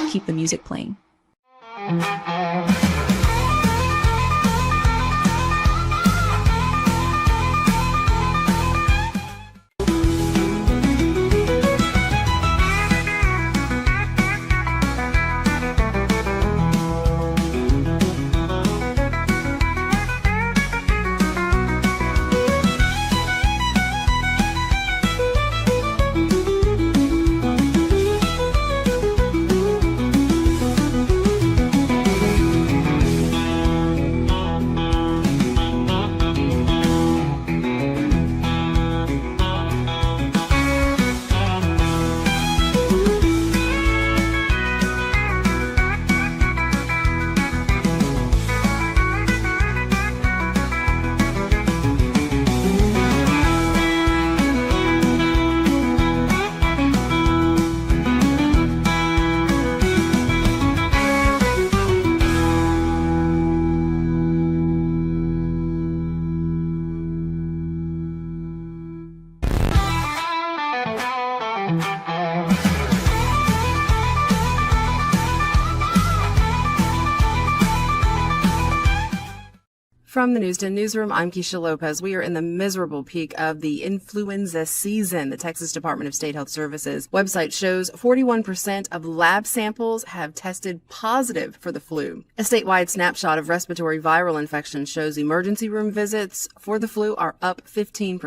keep the music playing. From the Newsden Newsroom, I'm Keisha Lopez. We are in the miserable peak of the influenza season. The Texas Department of State Health Services website shows 41% of lab samples have tested positive for the flu. A statewide snapshot of respiratory viral infections shows emergency room visits for the flu are up 15%,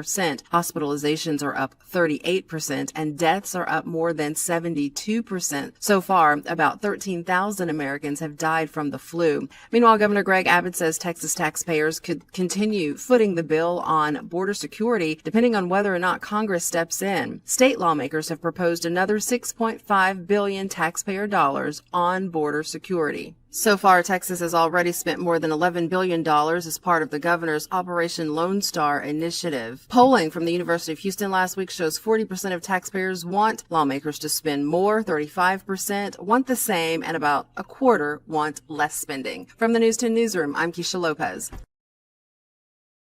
hospitalizations are up 38%, and deaths are up more than 72%. So far, about 13,000 Americans have died from the flu. Meanwhile, Governor Greg Abbott says Texas taxpayers could continue footing the bill on border security depending on whether or not Congress steps in. State lawmakers have proposed another $6.5 billion taxpayer dollars on border security. So far, Texas has already spent more than $11 billion as part of the governor's Operation Lone Star initiative. Polling from the University of Houston last week shows 40% of taxpayers want lawmakers to spend more, 35% want the same, and about a quarter want less spending. From the News 10 Newsroom, I'm Keisha Lopez.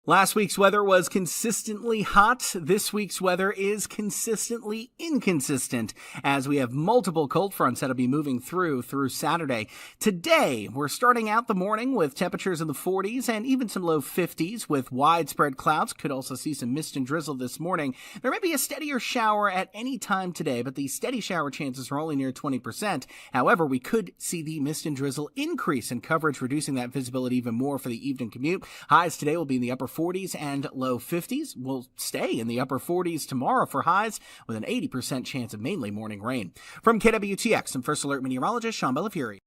Last week's weather was consistently hot. This week's weather is consistently inconsistent as we have multiple cold fronts that'll be moving through Saturday. Today, we're starting out the morning with temperatures in the 40s and even some low 50s with widespread clouds. Could also see some mist and drizzle this morning. There may be a steadier shower at any time today, but the steady shower chances are only near 20%. However, we could see the mist and drizzle increase in coverage, reducing that visibility even more for the evening commute. Highs today will be in the upper 40s and low 50s. We'll stay in the upper 40s tomorrow for highs with an 80% chance of mainly morning rain. From KWTX, I'm First Alert meteorologist Sean Bellafury.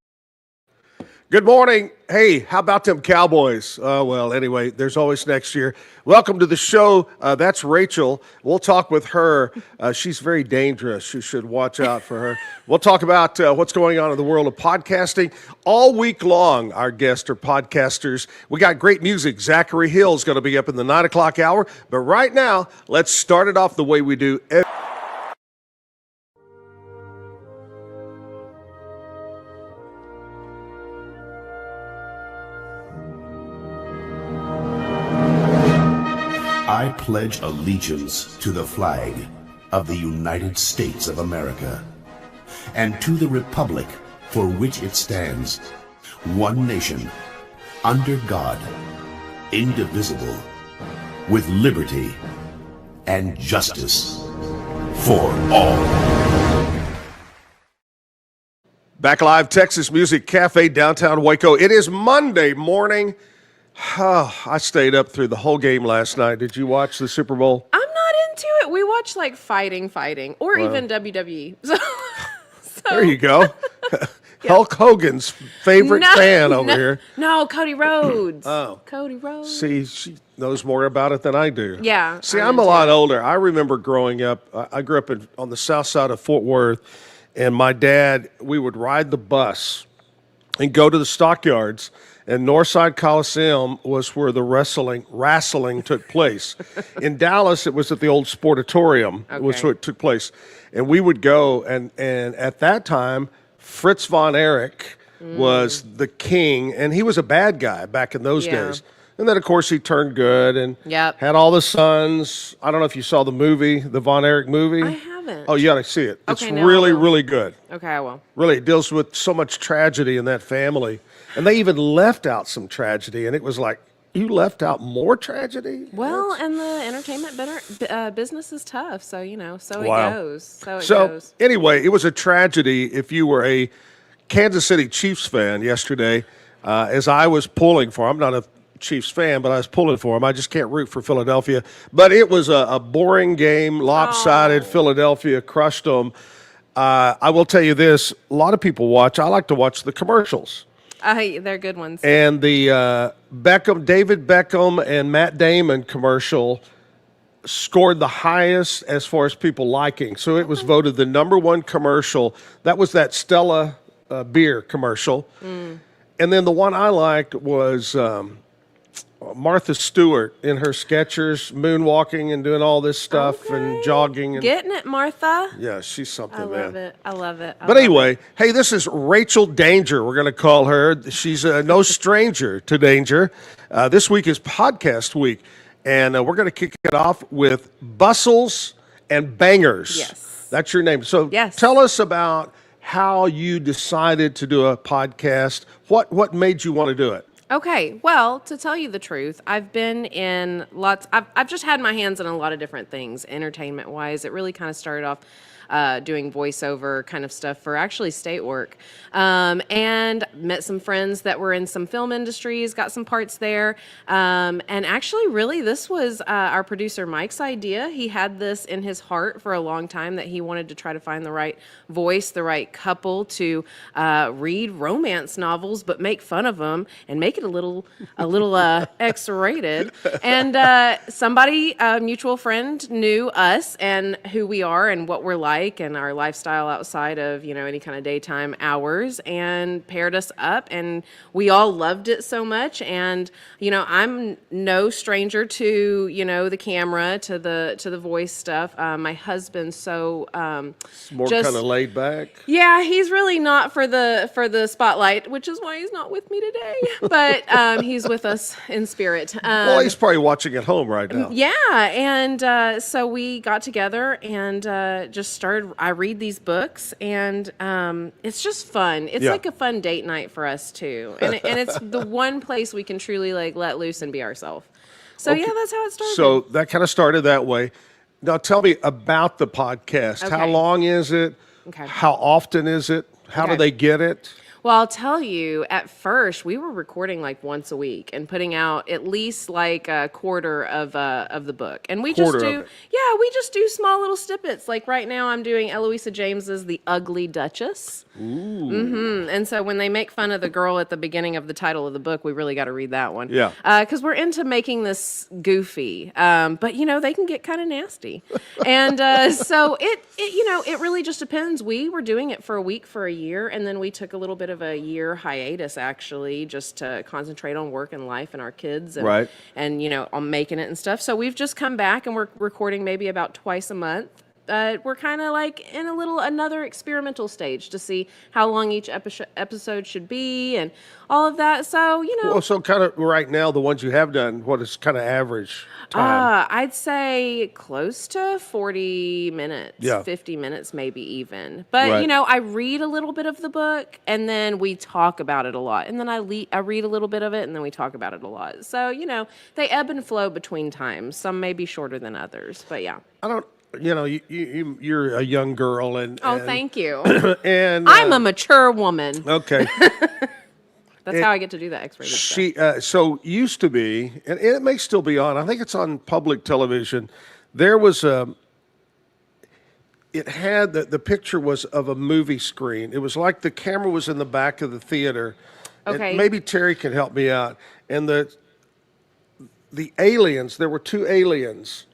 Good morning. Hey, how about them Cowboys? Well, anyway, there's always next year. Welcome to the show. That's Rachel. We'll talk with her. She's very dangerous. You should watch out for her. We'll talk about what's going on in the world of podcasting. All week long, our guests are podcasters. We got great music. Zachary Hill's going to be up in the 9 o'clock hour. But right now, let's start it off the way we do every I pledge allegiance to the flag of the United States of America and to the republic for which it stands, one nation, under God, indivisible, with liberty and justice for all. Back live, Texas Music Cafe, downtown Waco. It is Monday morning. Oh, I stayed up through the whole game last night. Did you watch the Super Bowl? I'm not into it. We watch like fighting, or even WWE. So there you go. Hulk Hogan's favorite fan over here. No, Cody Rhodes. Oh. Cody Rhodes. See, she knows more about it than I do. Yeah. See, I'm a lot older. I remember growing up. I grew up on the south side of Fort Worth, and my dad, we would ride the bus and go to the stockyards. And Northside Coliseum was where the wrestling took place. In Dallas, it was at the old Sportatorium, was where it took place. And we would go, and at that time, Fritz von Erich was the king, and he was a bad guy back in those days. And then, of course, he turned good and had all the sons. I don't know if you saw the movie, the Von Erich movie. I haven't. Oh, you got to see it. It's Okay, now I really, will. really good. Okay, I will. Really, it deals with so much tragedy in that family. And they even left out some tragedy, and it was like, you left out more tragedy? Well, and the entertainment business is tough, so so Wow. it goes. So it So, goes. anyway, it was a tragedy if you were a Kansas City Chiefs fan yesterday, as I was pulling for. I'm not a Chiefs fan, but I was pulling for them. I just can't root for Philadelphia. But it was a boring game, lopsided. Philadelphia crushed them. I will tell you this: a lot of people watch. I like to watch the commercials. They're good ones. And the David Beckham and Matt Damon commercial scored the highest as far as people liking. So it was voted the #1 commercial. That was that Stella beer commercial. And then the one I liked was Martha Stewart in her Skechers, moonwalking and doing all this stuff and jogging. And Getting it, Martha. yeah, she's something, I man. love it. I love it. But anyway, hey, this is Rachel Danger. We're going to call her. She's no stranger to danger. This week is podcast week, and we're going to kick it off with Bustles and Bangers. Yes. That's your name. So Yes. tell us about how you decided to do a podcast. What made you want to do it? Okay, well, to tell you the truth, I've been in I've just had my hands in a lot of different things, entertainment-wise. It really kind of started off doing voiceover kind of stuff for actually state work. And met some friends that were in some film industries, got some parts there. And actually, really, this was our producer Mike's idea. He had this in his heart for a long time that he wanted to try to find the right voice, the right couple to read romance novels, but make fun of them and make it a little X-rated. And somebody, a mutual friend, knew us and who we are and what we're like and our lifestyle outside of any kind of daytime hours, and paired us up, and we all loved it so much. And I'm no stranger to the camera, to the voice stuff. My husband's so More kind of laid back. yeah, he's really not for the spotlight, which is why he's not with me today. But he's with us in spirit. Well, he's probably watching at home right now. Yeah, and so we got together and just started. I read these books, and it's just fun. It's like a fun date night for us too, and it's the one place we can truly let loose and be ourselves. So yeah, that's how it started. So that kind of started that way. Now tell me about the podcast. How Okay. long is it? Okay. How often is it? How do Okay. they get it? Well, I'll tell you, at first we were recording once a week and putting out at least a quarter of the book. And we Quarter just of do, it. yeah, we just do small little snippets. Like right now I'm doing Eloisa James's The Ugly Duchess. Ooh. And so when they make fun of the girl at the beginning of the title of the book, we really got to read that one. Yeah. Because we're into making this goofy. But they can get kind of nasty. And so it really just depends. We were doing it for a week for a year, and then we took a little bit of a year hiatus actually, just to concentrate on work and life and our kids and, Right. and on making it and stuff. So we've just come back and we're recording maybe about twice a month. We're kind of in another experimental stage to see how long each episode should be and all of that. So, Well, so kind of right now, the ones you have done, what is kind of average time? I'd say close to 40 minutes, Yeah. 50 minutes maybe even. But, Right. I read a little bit of the book and then we talk about it a lot. And then I read a little bit of it and then we talk about it a lot. So, they ebb and flow between times. Some may be shorter than others, but yeah. I don't. You're a young girl, and Thank you. and I'm a mature woman. okay. That's how I get to do that X-rated stuff. She so used to be, and it may still be on. I think it's on public television. There was it had the picture was of a movie screen. It was like the camera was in the back of the theater. And Okay. maybe Terry can help me out. And the aliens. There were two aliens.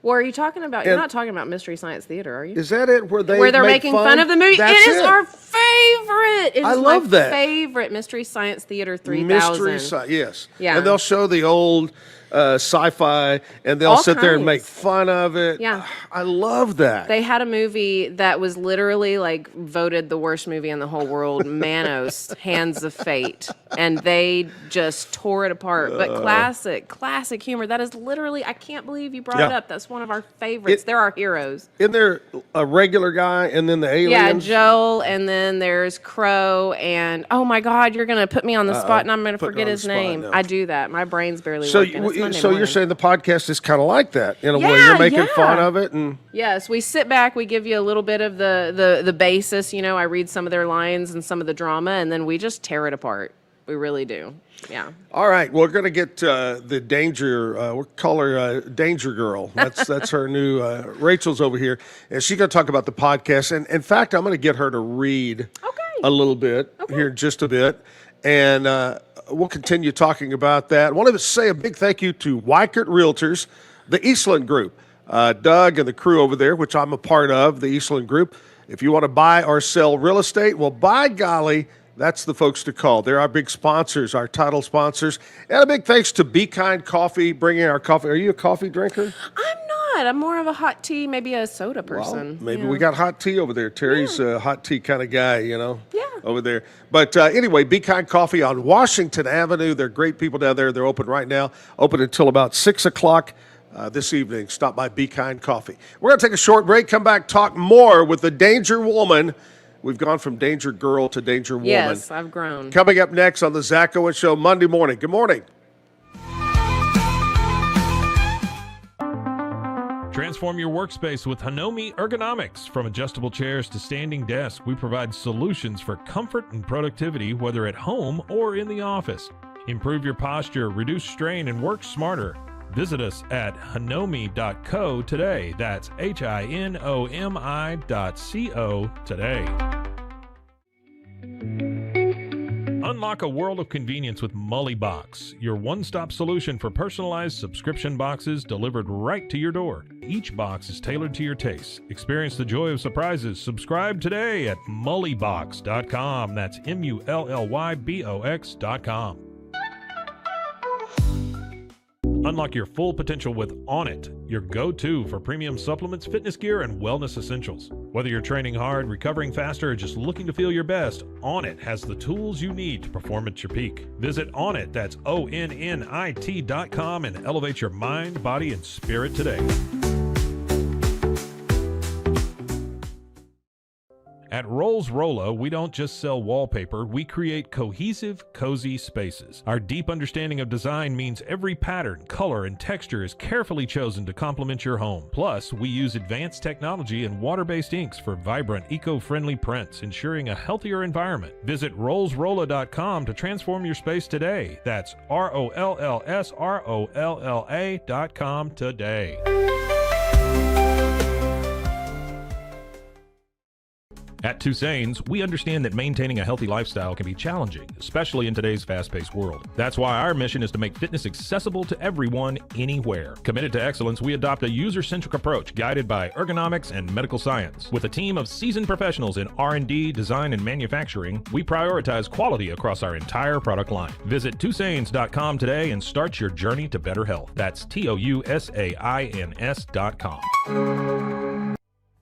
Well, are you talking about? You're And- not talking about Mystery Science Theater, are you? Is that it? Where they're make making fun of the movie. That's It is our favorite. It is I love my that. favorite Mystery Science Theater 3000. Mystery Science, yes. Yeah. And they'll show the old sci-fi, and they'll All sit there and make kinds. fun of it. Yeah. I love that. They had a movie that was literally like voted the worst movie in the whole world, Manos, Hands of Fate. And they just tore it apart. But classic humor. That is literally, I can't believe you brought it up. That's one of our favorites. They're our heroes. Isn't there a regular guy and then the aliens? Yeah, Joel, and then there's Crow, and oh my God, you're gonna put me on the spot, and I'm gonna forget his name. now. I do that. My brain's barely So, working. It's Monday morning. you're saying the podcast is kind of like that in a way? Yeah, You're making yeah. fun of it, and Yes, we sit back, we give you a little bit of the basis. You know, I read some of their lines and some of the drama, and then we just tear it apart. We really do. Yeah. all right, we're going to get the Danger. We'll call her Danger Girl. That's her new. Rachel's over here, and she's going to talk about the podcast. And in fact, I'm going to get her to read a little bit here in just a bit, and we'll continue talking about that. I wanted to say a big thank you to Weikert Realtors, the Eastland Group, Doug and the crew over there, which I'm a part of, the Eastland Group. If you want to buy or sell real estate, well, by golly, that's the folks to call. They're our big sponsors, our title sponsors. And a big thanks to Be Kind Coffee, bringing our coffee. Are you a coffee drinker? I'm not. I'm more of a hot tea, maybe a soda person. Well, maybe Yeah. we got hot tea over there. Terry's a hot tea kind of guy, Yeah. over there. But anyway, Be Kind Coffee on Washington Avenue. They're great people down there. They're open right now, open until about 6 o'clock this evening. Stop by Be Kind Coffee. We're going to take a short break, come back, talk more with the Danger Woman. We've gone from Danger Girl to Danger Woman. Yes, I've grown. Coming up next on the Zack Owen Show Monday morning. Good morning. Transform your workspace with Hanomi Ergonomics. From adjustable chairs to standing desks, we provide solutions for comfort and productivity, whether at home or in the office. Improve your posture, reduce strain, and work smarter. Visit us at hanomi.co today. That's HINOMI.co today. Unlock a world of convenience with Mully Box, your one-stop solution for personalized subscription boxes delivered right to your door. Each box is tailored to your taste. Experience the joy of surprises. Subscribe today at mullybox.com. That's MULLYBOX.com. Unlock your full potential with On It, your go-to for premium supplements, fitness gear, and wellness essentials. Whether you're training hard, recovering faster, or just looking to feel your best, On It has the tools you need to perform at your peak. Visit Onnit, that's ONNIT.com, and elevate your mind, body, and spirit today. At Rolls Rolla, we don't just sell wallpaper, we create cohesive, cozy spaces. Our deep understanding of design means every pattern, color, and texture is carefully chosen to complement your home. Plus, we use advanced technology and water-based inks for vibrant, eco-friendly prints, ensuring a healthier environment. Visit rollsrolla.com to transform your space today. That's ROLLSROLLA.com today. At Tusain's, we understand that maintaining a healthy lifestyle can be challenging, especially in today's fast-paced world. That's why our mission is to make fitness accessible to everyone, anywhere. Committed to excellence, we adopt a user-centric approach guided by ergonomics and medical science. With a team of seasoned professionals in R&D, design, and manufacturing, we prioritize quality across our entire product line. Visit Tusains.com today and start your journey to better health. That's TOUSAINS.com.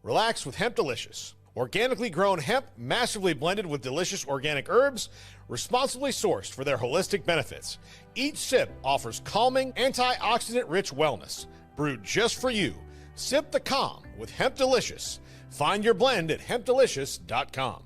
Relax with Hemp Delicious. Organically grown hemp, massively blended with delicious organic herbs, responsibly sourced for their holistic benefits. Each sip offers calming, antioxidant-rich wellness. Brewed just for you. Sip the calm with Hemp Delicious. Find your blend at hempdelicious.com.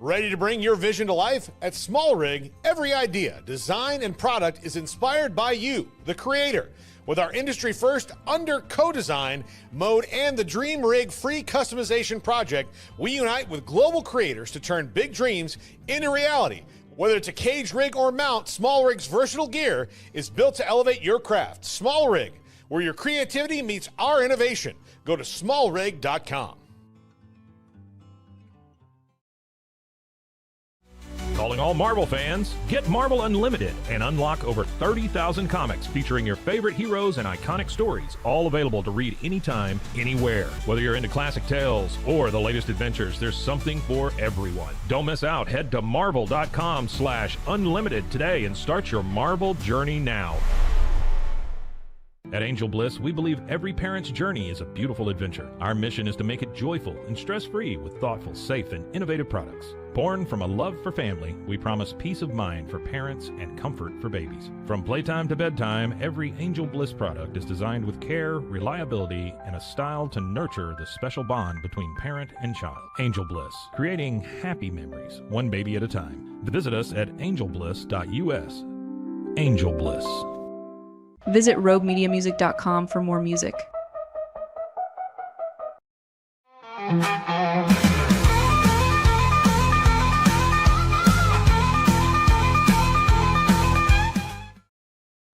Ready to bring your vision to life? At Small Rig, every idea, design, and product is inspired by you, the creator. With our industry-first under co-design mode and the Dream Rig free customization project, we unite with global creators to turn big dreams into reality. Whether it's a cage rig or mount, Small Rig's versatile gear is built to elevate your craft. Small Rig, where your creativity meets our innovation. Go to smallrig.com. Calling all Marvel fans, get Marvel Unlimited and unlock over 30,000 comics featuring your favorite heroes and iconic stories, all available to read anytime, anywhere. Whether you're into classic tales or the latest adventures, there's something for everyone. Don't miss out. Head to marvel.com/unlimited today and start your Marvel journey now. At Angel Bliss, we believe every parent's journey is a beautiful adventure. Our mission is to make it joyful and stress-free with thoughtful, safe, and innovative products. Born from a love for family, we promise peace of mind for parents and comfort for babies. From playtime to bedtime, every Angel Bliss product is designed with care, reliability, and a style to nurture the special bond between parent and child. Angel Bliss, creating happy memories, one baby at a time. Visit us at angelbliss.us. Angel Bliss. Visit roguemediamusic.com for more music.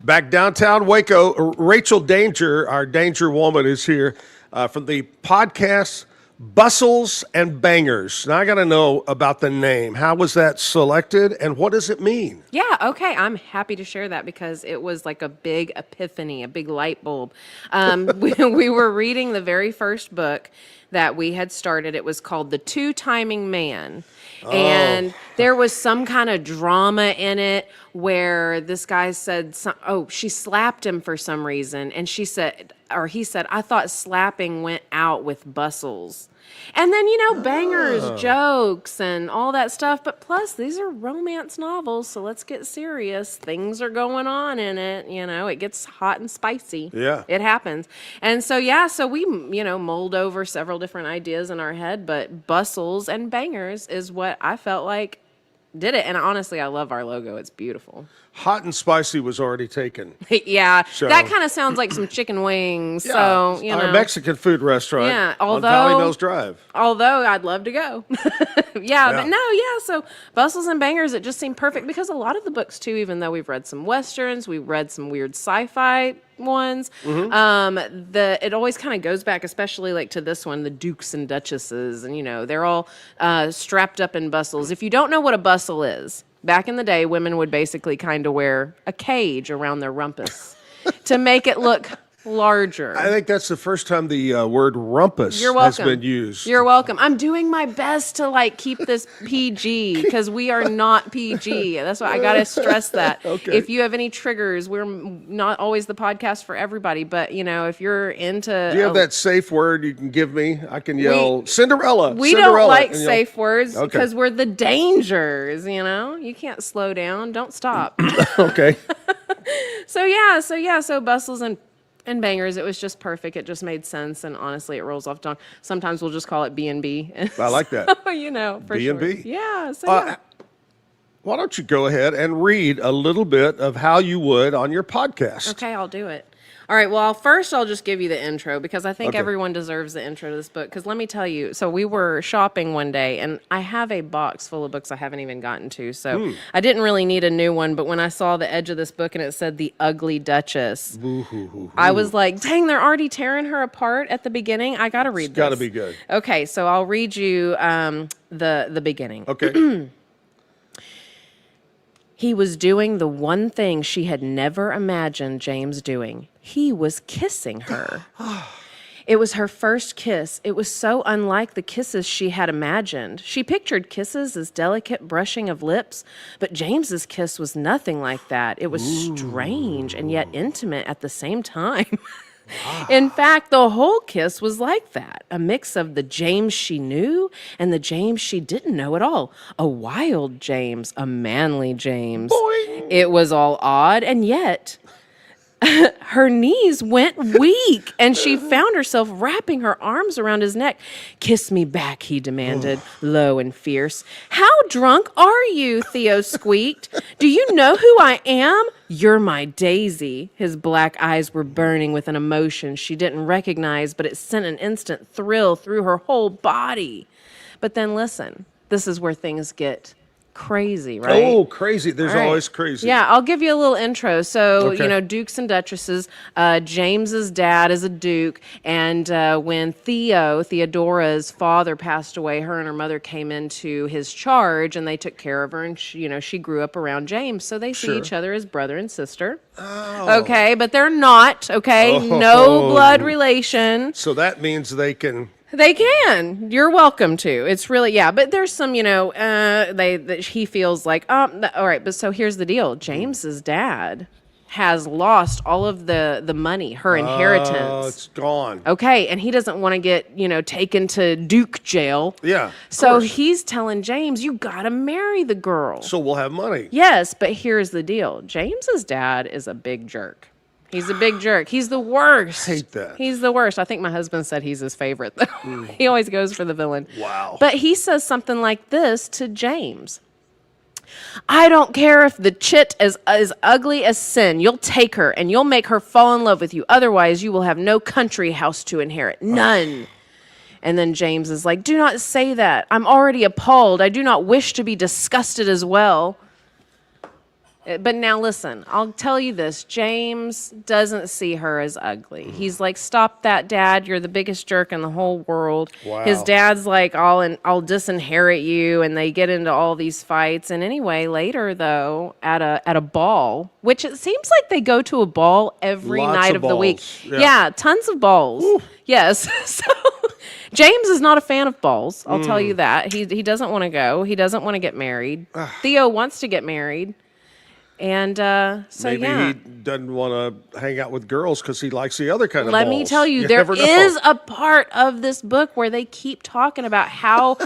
Back downtown Waco, Rachel Danger, our Danger woman, is here from the podcast Bustles and Bangers. Now, I got to know about the name. How was that selected, and what does it mean? Yeah, okay. I'm happy to share that because it was like a big epiphany, a big light bulb. We were reading the very first book that we had started. It was called The Two-Timing Man. And there was some kind of drama in it where this guy said, she slapped him for some reason. And he said, I thought slapping went out with bustles. And then, bangers, jokes, and all that stuff. But plus, these are romance novels, so let's get serious. Things are going on in it. It gets hot and spicy. Yeah. It happens. And so, so we, mulled over several different ideas in our head, but bustles and bangers is what I felt like did it. And honestly, I love our logo. It's beautiful. Hot and spicy was already taken. Yeah, So- that kind of sounds like some chicken wings. Yeah, So, our Mexican food restaurant Yeah, on Valley Mills Drive. Although I'd love to go. But no, so Bustles and Bangers, it just seemed perfect because a lot of the books too, even though we've read some Westerns, we've read some weird sci-fi ones, it always kind of goes back, especially like to this one, the Dukes and Duchesses, and they're all strapped up in bustles. If you don't know what a bustle is, back in the day, women would basically kind of wear a cage around their rumpus to make it look larger. I think that's the first time the word rumpus You're has welcome. been used. You're welcome. I'm doing my best to keep this PG because we are not PG. That's why I got to stress that. Okay. If you have any triggers, we're not always the podcast for everybody, but if you're into Do you have that safe word you can give me? I can yell Cinderella. We Cinderella, don't like and you'll- safe words Okay. because we're the dangers, You can't slow down. Don't stop. Okay. So Bustles and Bangers, it was just perfect. It just made sense, and honestly, it rolls off the tongue. Sometimes we'll just call it B&B. I like that. For B&B. sure. Yeah, Why don't you go ahead and read a little bit of how you would on your podcast? Okay, I'll do it. All right, well, first I'll just give you the intro because I think Okay. everyone deserves the intro to this book. Because let me tell you, so we were shopping one day, and I have a box full of books I haven't even gotten to. So I didn't really need a new one, but when I saw the edge of this book and it said The Ugly Duchess, I was like, dang, they're already tearing her apart at the beginning. I got to read this. Got to be good. Okay, so I'll read you the beginning. Okay. He was doing the one thing she had never imagined James doing. He was kissing her. It was her first kiss. It was so unlike the kisses she had imagined. She pictured kisses as delicate brushing of lips, but James's kiss was nothing like that. It was strange and yet intimate at the same time. In fact, the whole kiss was like that, a mix of the James she knew and the James she didn't know at all. A wild James, a manly James. Boing. It was all odd, and yet her knees went weak, and she found herself wrapping her arms around his neck. "Kiss me back," he demanded, low and fierce. "How drunk are you?" Theo squeaked. "Do you know who I am? You're my Daisy." His black eyes were burning with an emotion she didn't recognize, but it sent an instant thrill through her whole body. But then listen, this is where things get crazy, right? Oh, crazy. There's All right. always crazy. Yeah, I'll give you a little intro. So, Okay. Dukes and Duchesses, James's dad is a duke, and when Theodora's father passed away, her and her mother came into his charge, and they took care of her, and she grew up around James, so they see Sure. each other as brother and sister. Oh. Okay, but they're not, okay? No Oh. blood relation. So that means they can... They can. You're welcome to. It's really, but there's some, he feels like, all right, but so here's the deal. James's dad has lost all of the money, her inheritance. Oh, it's gone. Okay, and he doesn't want to get, taken to Duke jail. Yeah. So he's telling James, you gotta marry the girl. So we'll have money. Yes, but here's the deal. James's dad is a big jerk. He's a big jerk. He's the worst. I hate that. He's the worst. I think my husband said he's his favorite, though. He always goes for the villain. Wow. But he says something like this to James. I don't care if the chit is as ugly as sin. You'll take her and you'll make her fall in love with you. Otherwise, you will have no country house to inherit. None. And then James is like, do not say that. I'm already appalled. I do not wish to be disgusted as well. But now listen, I'll tell you this. James doesn't see her as ugly. He's like, stop that, Dad. You're the biggest jerk in the whole world. Wow. His dad's like, I'll disinherit you. And they get into all these fights. And anyway, later, though, at a ball, which it seems like they go to a ball every Lots night of of the week. balls. Yeah, tons of balls. Ooh. Yes. So James is not a fan of balls. I'll tell you that. He doesn't want to go. He doesn't want to get married. Theo wants to get married. And Maybe he doesn't want to hang out with girls because he likes the other kind of Let balls. me tell you, there never know. is a part of this book where they keep talking about how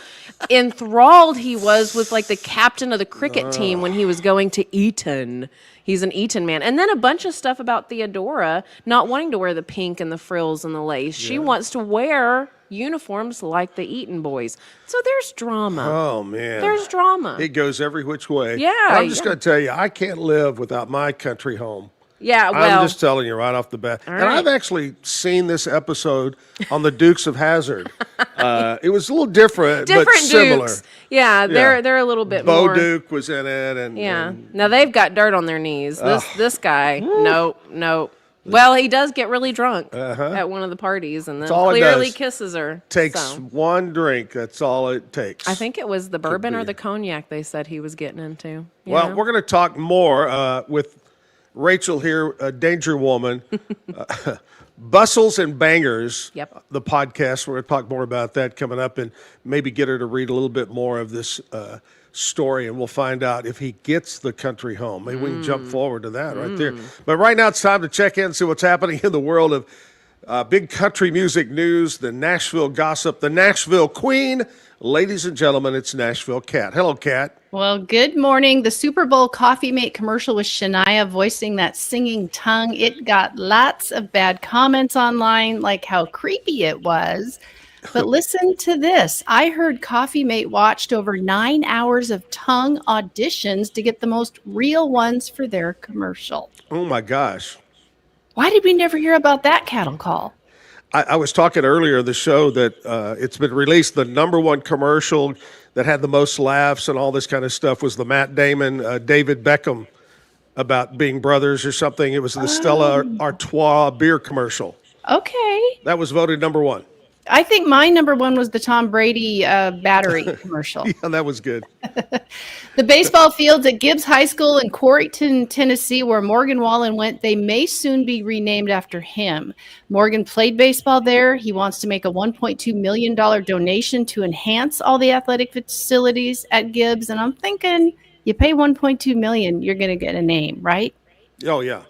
enthralled he was with like the captain of the cricket team when he was going to Eton. He's an Eton man. And then a bunch of stuff about Theodora not wanting to wear the pink and the frills and the lace. She wants to wear uniforms like the Eton boys. So there's drama. Oh, man. There's drama. It goes every which way. Yeah, And I'm just going to tell you, I can't live without my country home. Yeah, well. I'm just telling you right off the bat. And right. I've actually seen this episode on the Dukes of Hazzard. It was a little different but similar. Dukes. Yeah, they're a little bit Bo more. Duke was in it. And Now they've got dirt on their knees. This guy, nope. Well, he does get really drunk at one of the parties and then clearly kisses her. Takes one drink. That's all it takes. I think it was the bourbon or the cognac they said he was getting into. Well, we're going to talk more with Rachel here, a Danger Woman. Bustles and Bangers, the podcast. We're going to talk more about that coming up and maybe get her to read a little bit more of this story, and we'll find out if he gets the country home. Maybe we can jump forward to that right there. But right now it's time to check in and see what's happening in the world of big country music news, the Nashville gossip, the Nashville Queen. Ladies and gentlemen, it's Nashville Kat. Hello, Kat. Well, good morning. The Super Bowl Coffee Mate commercial with Shania voicing that singing tongue. It got lots of bad comments online, like how creepy it was. But listen to this. I heard Coffee Mate watched over 9 hours of tongue auditions to get the most real ones for their commercial. Oh, my gosh. Why did we never hear about that cattle call? I was talking earlier in the show that it's been released. The number one commercial that had the most laughs and all this kind of stuff was the Matt Damon, David Beckham about being brothers or something. It was the Stella Artois beer commercial. Okay. That was voted number one. I think my number one was the Tom Brady battery commercial. Yeah, that was good. The baseball fields at Gibbs High School in Corryton, Tennessee, where Morgan Wallen went, they may soon be renamed after him. Morgan played baseball there. He wants to make a $1.2 million donation to enhance all the athletic facilities at Gibbs. And I'm thinking, you pay $1.2 million, you're going to get a name, right? Oh, yeah.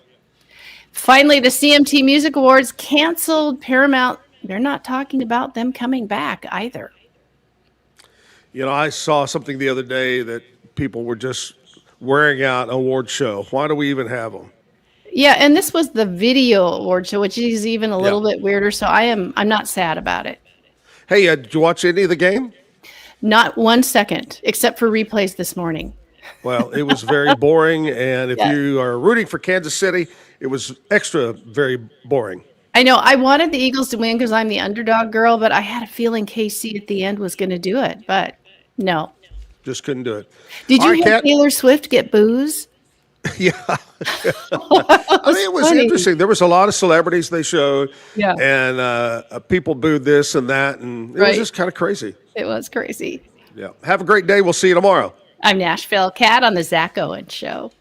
Finally, the CMT Music Awards canceled. Paramount, they're not talking about them coming back either. You know, I saw something the other day that people were just wearing out award show. Why do we even have them? Yeah, and this was the video award show, which is even a little bit weirder. So I'm not sad about it. Hey, did you watch any of the game? Not 1 second, except for replays this morning. Well, it was very boring, and if you are rooting for Kansas City, it was extra very boring. I know. I wanted the Eagles to win because I'm the underdog girl, but I had a feeling KC at the end was going to do it, but no. Just couldn't do it. Did you hear Taylor Swift get booze? Yeah. I mean, it was interesting. There was a lot of celebrities they showed, and people booed this and that, and it was just kind of crazy. It was crazy. Yeah. Have a great day. We'll see you tomorrow. I'm Nashville Kat on the Zack Owen Show.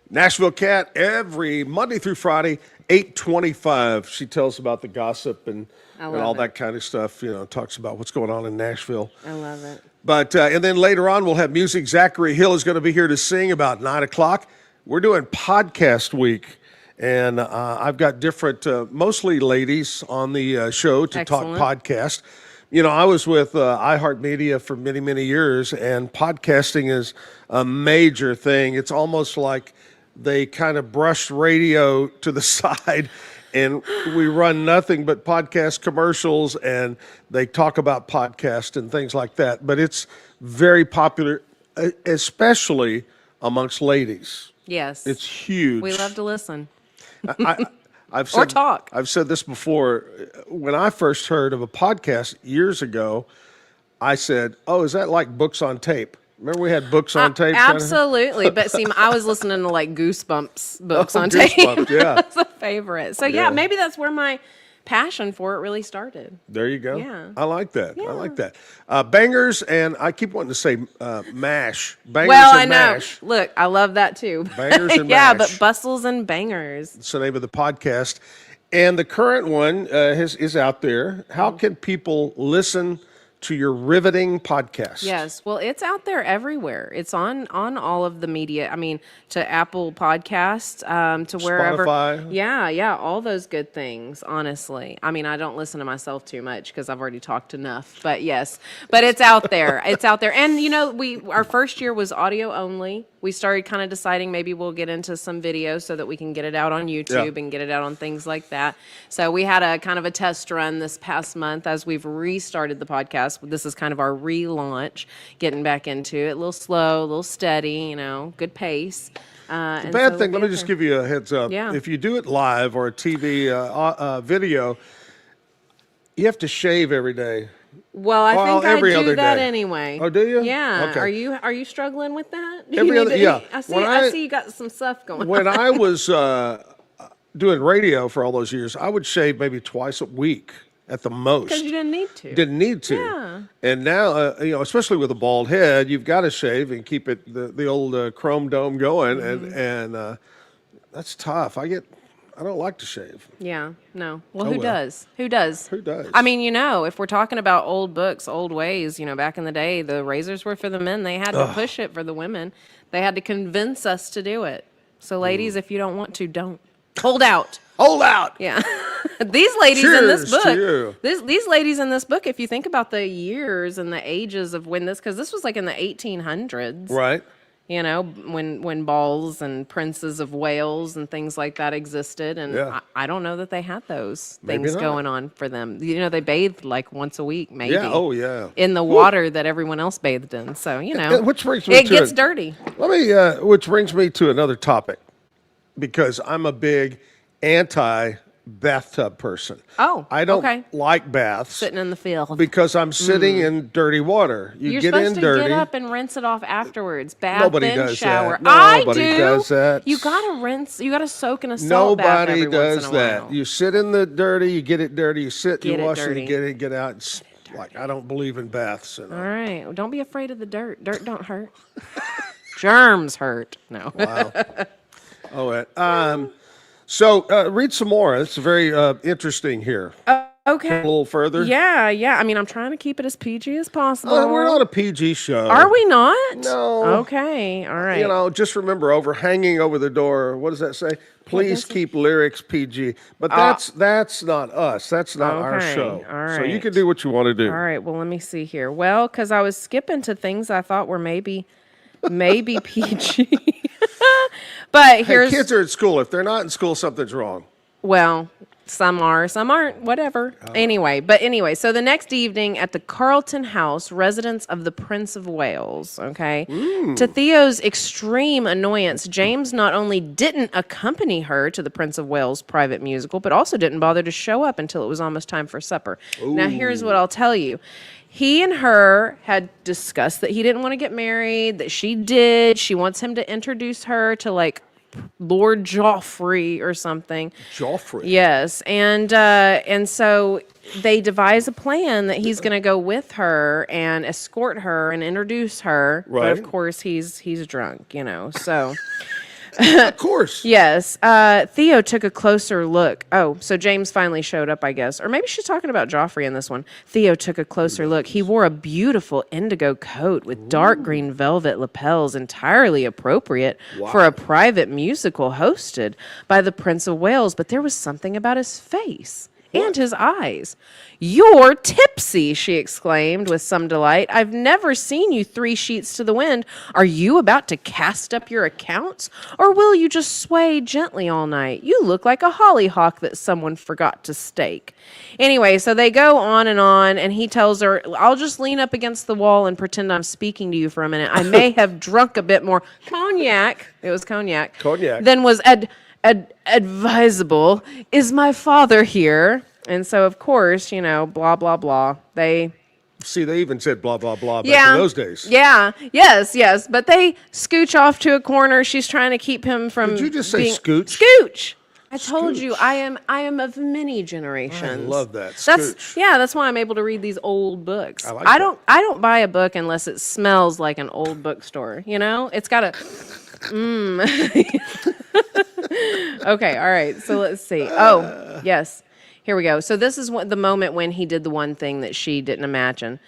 Nashville Kat every Monday through Friday, 8:25. She tells about the gossip and all that kind of stuff. You know, talks about what's going on in Nashville. I love it. But and then later on, we'll have music. Zachary Hill is going to be here to sing about 9 o'clock. we're doing podcast week. And I've got different, mostly ladies on the show to Excellent. talk podcast. You know, I was with iHeartMedia for many, many years, and podcasting is a major thing. It's almost like they kind of brushed radio to the side, and we run nothing but podcast commercials, and they talk about podcast and things like that. But it's very popular, especially amongst ladies. Yes. It's huge. We love to listen. I've Or talk. I've said this before. When I first heard of a podcast years ago, I said, "Oh, is that like books on tape?" Remember we had books on tape? Absolutely. But see, I was listening to like Goosebumps books on tape. Goosebumps, yeah. That's a favorite. So yeah, maybe that's where my passion for it really started. There you go. Yeah. I like that. Yeah. I like that. Bangers, and I keep wanting to say MASH. Bangers Well, and I know. MASH. Look, I love that too. Bangers and yeah, mash. but bustles and bangers. It's the name of the podcast. And the current one is out there. How can people listen to your riveting podcast? Yes. Well, it's out there everywhere. It's on all of the media. I mean, to Apple Podcasts, to wherever. Spotify. Yeah, all those good things, honestly. I mean, I don't listen to myself too much because I've already talked enough. But yes, but it's out there. It's out there. And, you know, our first year was audio only. We started kind of deciding maybe we'll get into some video so that we can get it out on YouTube and get it out on things like that. So we had a kind of a test run this past month as we've restarted the podcast. This is kind of our relaunch, getting back into it. A little slow, a little steady, you know, good pace. The bad thing, let me just give you a heads up. Yeah. If you do it live or a TV video, you have to shave every day. Well, I think every I other do that day. anyway. Oh, do you? Yeah. Okay. Are you struggling with that? Do Every you other- need to- yeah. I see you got some stuff going When on. I was doing radio for all those years, I would shave maybe twice a week at the most. Because you didn't need to. Didn't need to. Yeah. And now, you know, especially with a bald head, you've got to shave and keep it the old chrome dome going, Mm-hmm. and that's tough. I don't like to shave. Yeah, no. Well, Oh, who well. does? Who does? Who does? I mean, you know, if we're talking about old books, old ways, you know, back in the day, the razors were for the men. They had to push it for the women. They had to convince us to do it. So, ladies, if you don't want to, don't. Hold out. Hold out. Yeah. These ladies in this Cheers to book, you. these ladies in this book, if you think about the years and the ages of when because this was like in the 1800s. Right. You know, when balls and princes of Wales and things like that existed. And Yeah. I don't know that they had those Maybe things not. going on for them. You know, they bathed like once a week, maybe. Yeah. Oh, yeah. In the water that everyone else bathed in. So, you know, Which brings me it to gets dirty. Let me. Which brings me to another topic, because I'm a big anti-bathtub person. Oh, I don't okay. like baths Sitting in the field. because I'm sitting in dirty water. You You're get supposed in to dirty. get up and rinse it off afterwards. Bath, Nobody then does shower. that. I Nobody do. does that. You gotta rinse. You gotta soak in a salt bath Nobody every does once in a that. while. You sit in the dirty, you get it dirty, you sit, Get you it wash dirty. it, you get out. It's like, I don't believe in baths. All right. Well, don't be afraid of the dirt. Dirt don't hurt. Germs hurt. No. Wow. So read some more. It's very interesting here. Okay. A little further. Yeah. I mean, I'm trying to keep it as PG as possible. We're not a PG show. Are we not? No. Okay. All right. You know, just remember, hanging over the door. What does that say? Please keep lyrics PG. But that's not us. That's not our Okay, show. all So you right. can do what you want to do. All right. Well, let me see here. Well, because I was skipping to things I thought were maybe PG. But Hey, here's kids are at school. If they're not in school, something's wrong. well, some are, some aren't, whatever. Anyway, so the next evening at the Carlton House, residence of the Prince of Wales, okay? To Theo's extreme annoyance, James not only didn't accompany her to the Prince of Wales private musical, but also didn't bother to show up until it was almost time for supper. Now, here's what I'll tell you. He and her had discussed that he didn't want to get married, that she did. She wants him to introduce her to, like, Lord Joffrey or something. Joffrey. Yes, and so they devise a plan that he's going to go with her and escort her and introduce her. Right. But of course, he's drunk, you know. So, Of course. Yes. Theo took a closer look. Oh, so James finally showed up, I guess. Or maybe she's talking about Joffrey in this one. Theo took a closer look. He wore a beautiful indigo coat with dark green velvet lapels, entirely appropriate for a private musical hosted by the Prince of Wales. But there was something about his face. And his eyes. "You're tipsy," she exclaimed with some delight. "I've never seen you 3 sheets to the wind. Are you about to cast up your accounts? Or will you just sway gently all night? You look like a hollyhock that someone forgot to stake." Anyway, so they go on, and he tells her, "I'll just lean up against the wall and pretend I'm speaking to you for a minute. I may have drunk a bit more cognac." It was cognac. Cognac. "Than was advisable. Is my father here?" And so, of course, blah, blah, blah. They even said blah, blah, blah back in those days. Yeah. Yes. But they scooch off to a corner. She's trying to keep him from Did you just say scooch? Scooch. I told you, I am of many generations. I love that. That's why I'm able to read these old books. I don't buy a book unless it smells like an old bookstore. It's got a Okay, all right. So let's see. Oh, yes. Here we go. So this is the moment when he did the one thing that she didn't imagine,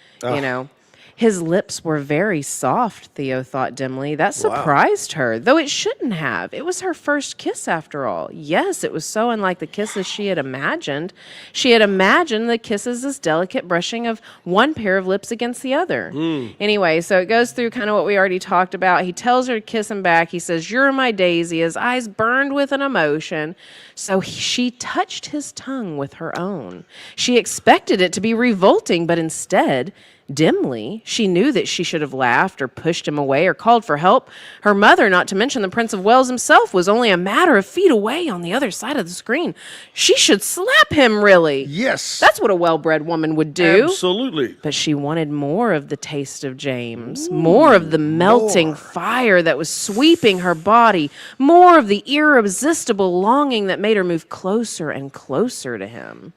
His lips were very soft, Theo thought dimly. That surprised her, though it shouldn't have. It was her first kiss, after all. Yes, it was so unlike the kisses she had imagined. She had imagined the kisses as delicate brushing of one pair of lips against the other. Anyway, so it goes through kind of what we already talked about. He tells her to kiss him back. He says, "You're my daisy." His eyes burned with an emotion. So she touched his tongue with her own. She expected it to be revolting, but instead, dimly, she knew that she should have laughed or pushed him away or called for help. Her mother, not to mention the Prince of Wales himself, was only a matter of feet away on the other side of the screen. She should slap him, really. Yes. That's what a well-bred woman would do. Absolutely. But she wanted more of the taste of James, more of the melting fire that was sweeping her body, more of the irresistible longing that made her move closer and closer to him.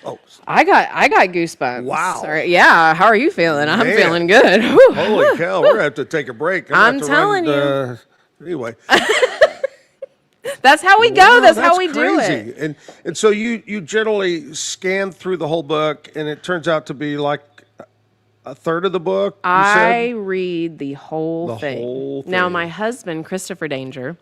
Oh, I got goosebumps. Wow. Sorry. Yeah. How are you feeling? I'm feeling good. Holy cow. We're going to have to take a break. I'm telling you. Anyway. That's how we go. That's how we do crazy. it. And so you generally scan through the whole book, and it turns out to be like a third of the book. I read the whole thing. Whole thing. Now, my husband, Christopher Danger,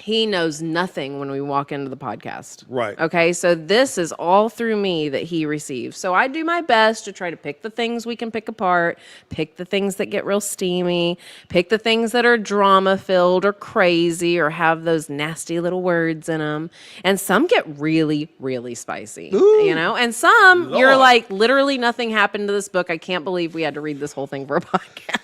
he knows nothing when we walk into the podcast. Right. Okay, so this is all through me that he receives. So I do my best to try to pick the things we can pick apart, pick the things that get real steamy, pick the things that are drama-filled or crazy or have those nasty little words in them. And some get really, really spicy, And some, you're like, literally nothing happened to this book. I can't believe we had to read this whole thing for a podcast.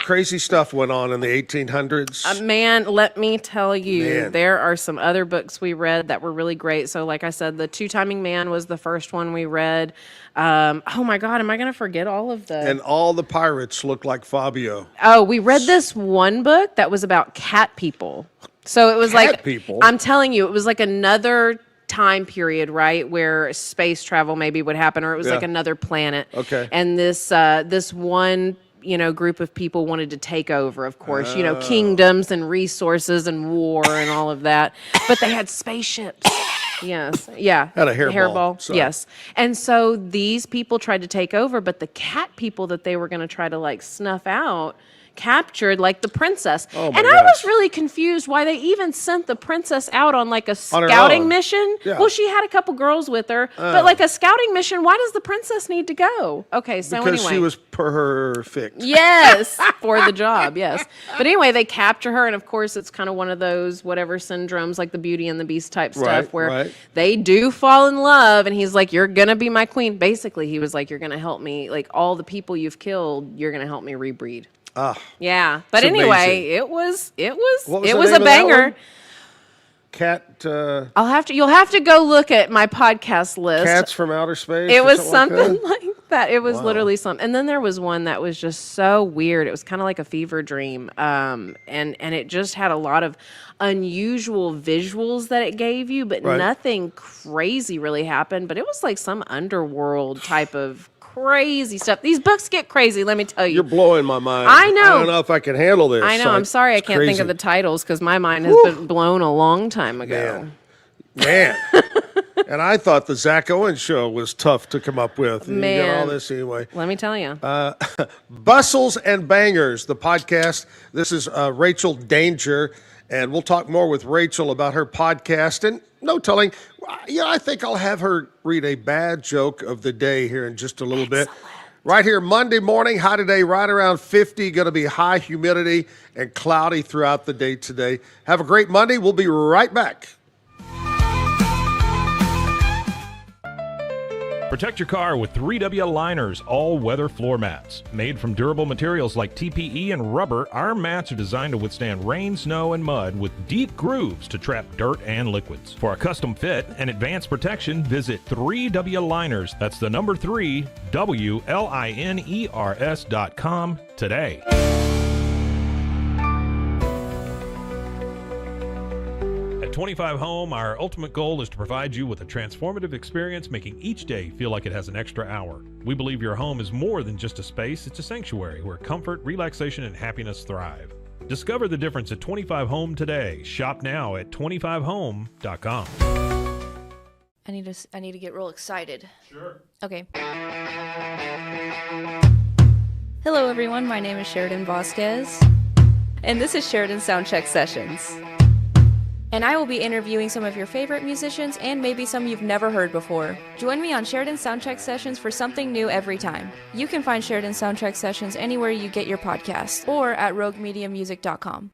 Crazy stuff went on in the 1800s. Man, let me tell you, there are some other books we read that were really great. So like I said, The Two-Timing Man was the first one we read. Oh my God, am I going to forget all of the... And all the pirates looked like Fabio. Oh, we read this one book that was about cat people. So it was Cat people? I'm telling you, it was like another time period, right, where space travel maybe would happen, or it was like another planet. Okay. And this one group of people wanted to take over, of course, kingdoms and resources and war and all of that. But they had spaceships. Yes. Yeah. Had a hairball. Yes. And so these people tried to take over, but the cat people that they were going to try to snuff out captured the princess. Oh my and gosh. I was really confused why they even sent the princess out on a scouting mission. Yeah. Well, she had a couple girls with her, but a scouting mission, why does the princess need to go? Okay, so because anyway. she was perfect. Yes, for the job, yes. But anyway, they capture her, and of course it's kind of one of those whatever syndromes, like the Beauty and the Beast type stuff, where they do fall in love, and he's like, "You're gonna be my queen." Basically, he was like, "You're gonna help me, all the people you've killed, you're gonna help me rebreed." Yeah, but anyway, it was a banger. Cat. You'll have to go look at my podcast list. Cats from Outer Space. It was something like that. It was Wow. literally something. And then there was one that was just so weird. It was kind of like a fever dream. And it just had a lot of unusual visuals that it gave you, but Right. nothing crazy really happened. But it was like some underworld type of crazy stuff. These books get crazy, let me tell you. You're blowing my mind. I know. I don't know if I can handle this. I know. I'm sorry I It's can't think crazy. of the titles because my mind has been blown a long time ago. Man. And I thought the Zack Owen show was tough to come up with. You got all Man. this anyway. Let me tell you. Bustles and Bangers, the podcast. This is Rachel Danger, and we'll talk more with Rachel about her podcast. And no telling, I think I'll have her read a bad joke of the day here in just a little bit. Right here, Monday morning, high today, right around 50. Going to be high humidity and cloudy throughout the day today. Have a great Monday. We'll be right back. Protect your car with 3W Liners all-weather floor mats. Made from durable materials like TPE and rubber, our mats are designed to withstand rain, snow, and mud with deep grooves to trap dirt and liquids. For a custom fit and advanced protection, visit 3W Liners. That's the number 3, WLINERS.com today. At 25 Home, our ultimate goal is to provide you with a transformative experience, making each day feel like it has an extra hour. We believe your home is more than just a space, it's a sanctuary where comfort, relaxation, and happiness thrive. Discover the difference at 25 Home today. Shop now at 25home.com. I need to get real excited. Sure. Okay. Hello everyone, my name is Sheridan Vasquez, and this is Sheridan Soundcheck Sessions. And I will be interviewing some of your favorite musicians and maybe some you've never heard before. Join me on Sheridan Soundcheck Sessions for something new every time. You can find Sheridan Soundcheck Sessions anywhere you get your podcasts or at roguemediamusic.com.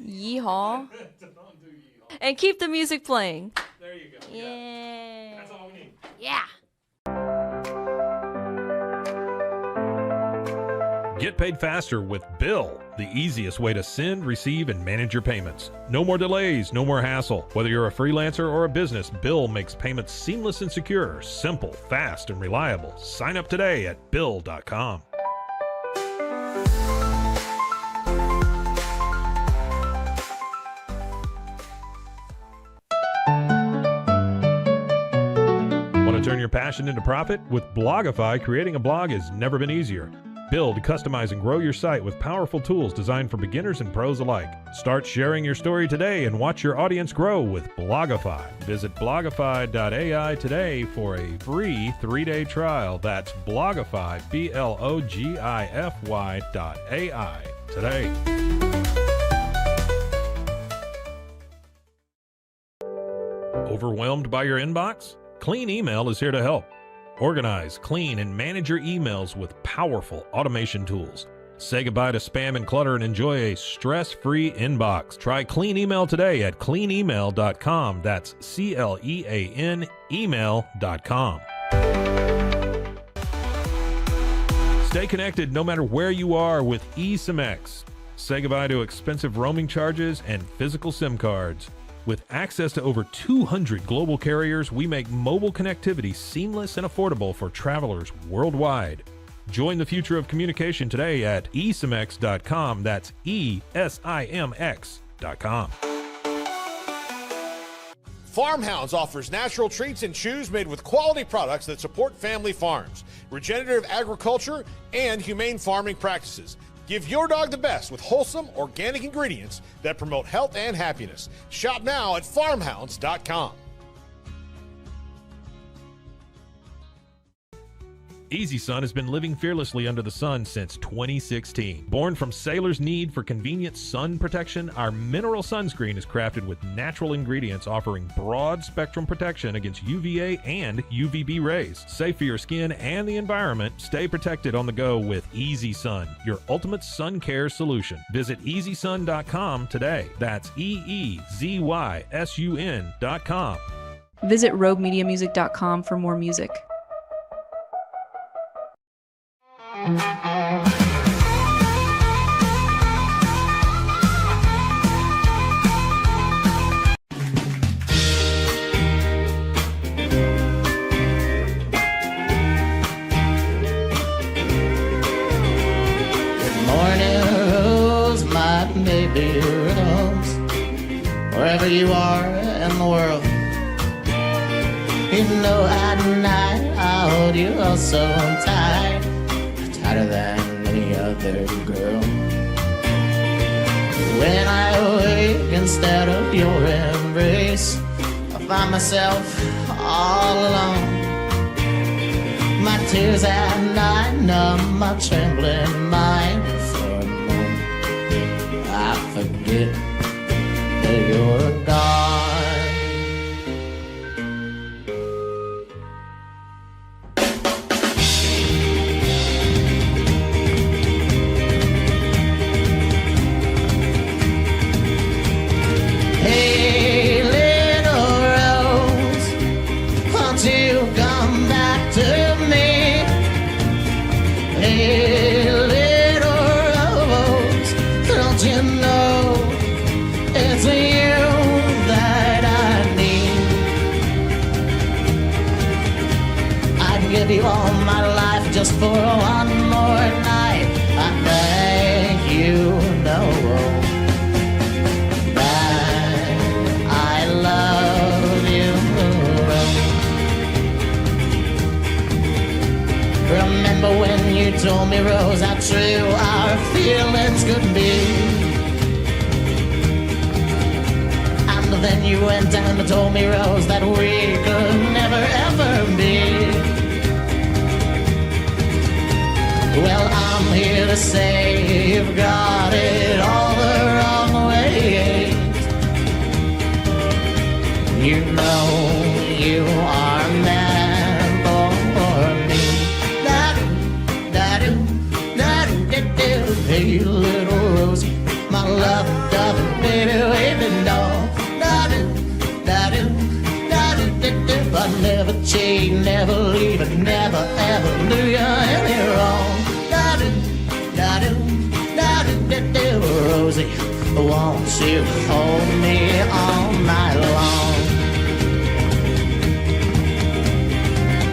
Yeehaw. And keep the music playing. There you go. Yeah. That's all we need. Yeah. Get paid faster with Bill, the easiest way to send, receive, and manage your payments. No more delays, no more hassle. Whether you're a freelancer or a business, Bill makes payments seamless and secure, simple, fast, and reliable. Sign up today at Bill.com. Want to turn your passion into profit? With Blogify, creating a blog has never been easier. Build, customize, and grow your site with powerful tools designed for beginners and pros alike. Start sharing your story today and watch your audience grow with Blogify. Visit blogify.ai today for a free 3-day trial. That's Blogify, Blogify.ai today. Overwhelmed by your inbox? Clean Email is here to help. Organize, clean, and manage your emails with powerful automation tools. Say goodbye to spam and clutter and enjoy a stress-free inbox. Try Clean Email today at cleanemail.com. That's CLEAN email.com. Stay connected no matter where you are with eSIM-X. Say goodbye to expensive roaming charges and physical SIM cards. With access to over 200 global carriers, we make mobile connectivity seamless and affordable for travelers worldwide. Join the future of communication today at eSIMX.com. That's ESIMX.com. Farmhounds offers natural treats and chews made with quality products that support family farms, regenerative agriculture, and humane farming practices. Give your dog the best with wholesome, organic ingredients that promote health and happiness. Shop now at farmhounds.com. Easy Sun has been living fearlessly under the sun since 2016. Born from sailors' need for convenient sun protection, our mineral sunscreen is crafted with natural ingredients offering broad spectrum protection against UVA and UVB rays. Safe for your skin and the environment, stay protected on the go with Easy Sun, your ultimate sun care solution. Visit EasySun.com today. That's EEZYSUN.com. Visit roguemediamusic.com for more music. be Rose, wherever you are in the world. You know at night I hold you oh so tight, tighter than any other girl. When I awake instead of your embrace, I find myself all alone. My tears at night numb my trembling mind. For a moment I forget that you're gone. Hey, little rose, won't you come back to me? Hey, little rose, don't you know it's you that I need? I'd give you all my life just for one more night. I thank you, no. I love you. Remember when you told me, Rose, how true our feelings could be? And then you went and told me, Rose, that we could never ever be. Well, I'm here to say you've got it all the wrong way. You know you are meant for me. Hey, little Rosie, my love, darling, baby, waving doll. I never change, never leave it, never ever do you any wrong. Rosie, won't you hold me all night long?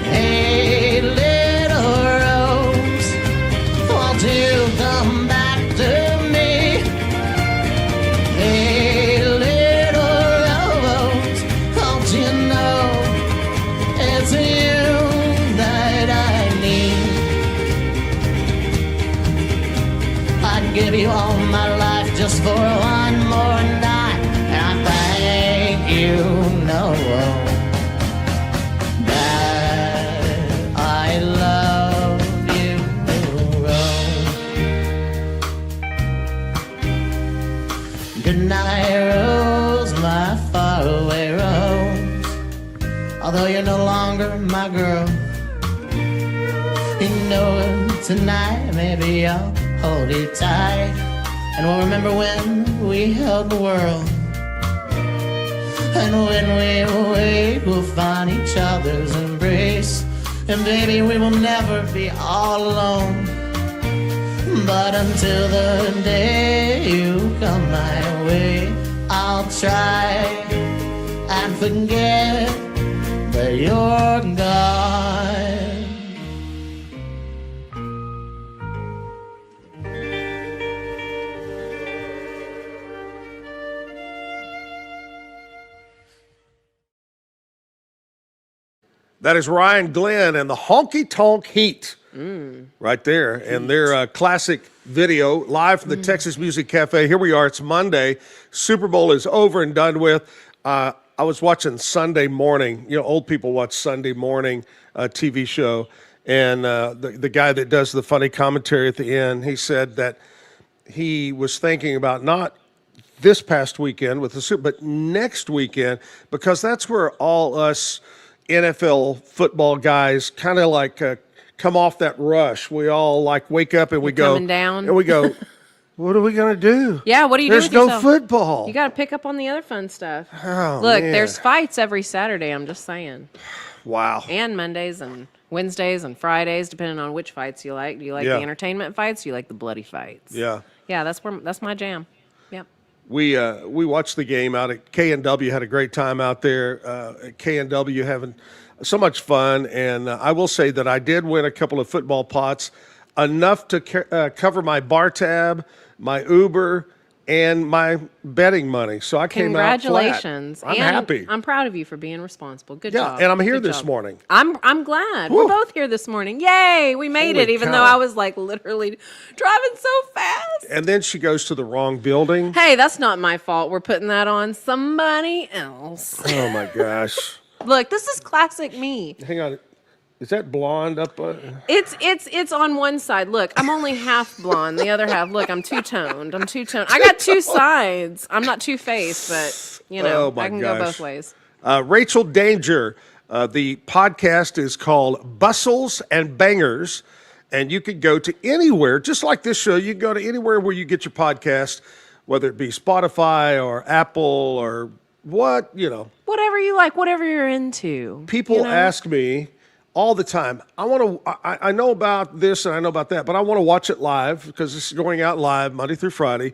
Hey, little rose, won't you come back to me? Hey, little rose, don't you know it's you that I need? I'd give you all my life just for one more night, and I thank you, no. I love you, Rose. Good night, Rose, my faraway Rose. Although you're no longer my girl, you know tonight maybe I'll hold you tight, and we'll remember when we held the world. And when we wake, we'll find each other's embrace. And baby, we will never be all alone. But until the day you come my way, I'll try and forget that you're gone. That is Ryan Glenn and the Honky Tonk Heat right there. And their classic video live from the Texas Music Cafe. Here we are. It's Monday. Super Bowl is over and done with. I was watching Sunday Morning. You know, old people watch Sunday Morning TV show. And the guy that does the funny commentary at the end, he said that he was thinking about not this past weekend with the Super, but next weekend, because that's where all us NFL football guys kind of like come off that rush. We all like wake up and we go coming down. And we go, what are we going to do? Yeah, what do you There's do with no yourself? football. You got to pick up on the other fun stuff. Oh, Look, man. there's fights every Saturday, I'm just saying. Wow. And Mondays and Wednesdays and Fridays, depending on which fights you like. Do you like the entertainment fights? Do you like the bloody fights? Yeah. Yeah, that's my jam. Yep. We watched the game out at K&W, had a great time out there at K&W, having so much fun. And I will say that I did win a couple of football pots, enough to cover my bar tab, my Uber, and my betting money. So I came out flat. Congratulations. I'm And happy. I'm proud of you for being responsible. Good Yeah, job. and I'm here Good this job. morning. I'm glad. Woo. We're both here this morning. Yay! We made Holy it, even cow. though I was like literally driving so fast. And then she goes to the wrong building. Hey, that's not my fault. We're putting that on somebody else. Oh my gosh. Look, this is classic me. Hang on. Is that blonde up? It's on one side. Look, I'm only half blonde. The other half, look, I'm two-toned. I got two sides. I'm not two-faced, but, you know, Oh, my I can go gosh. both ways. Rachel Danger. The podcast is called Bustles and Bangers. And you could go to anywhere, just like this show, you can go to anywhere where you get your podcast, whether it be Spotify or Apple or what, you know. Whatever you like, whatever you're into. People you know? ask me all the time, I know about this and I know about that, but I want to watch it live because this is going out live Monday through Friday.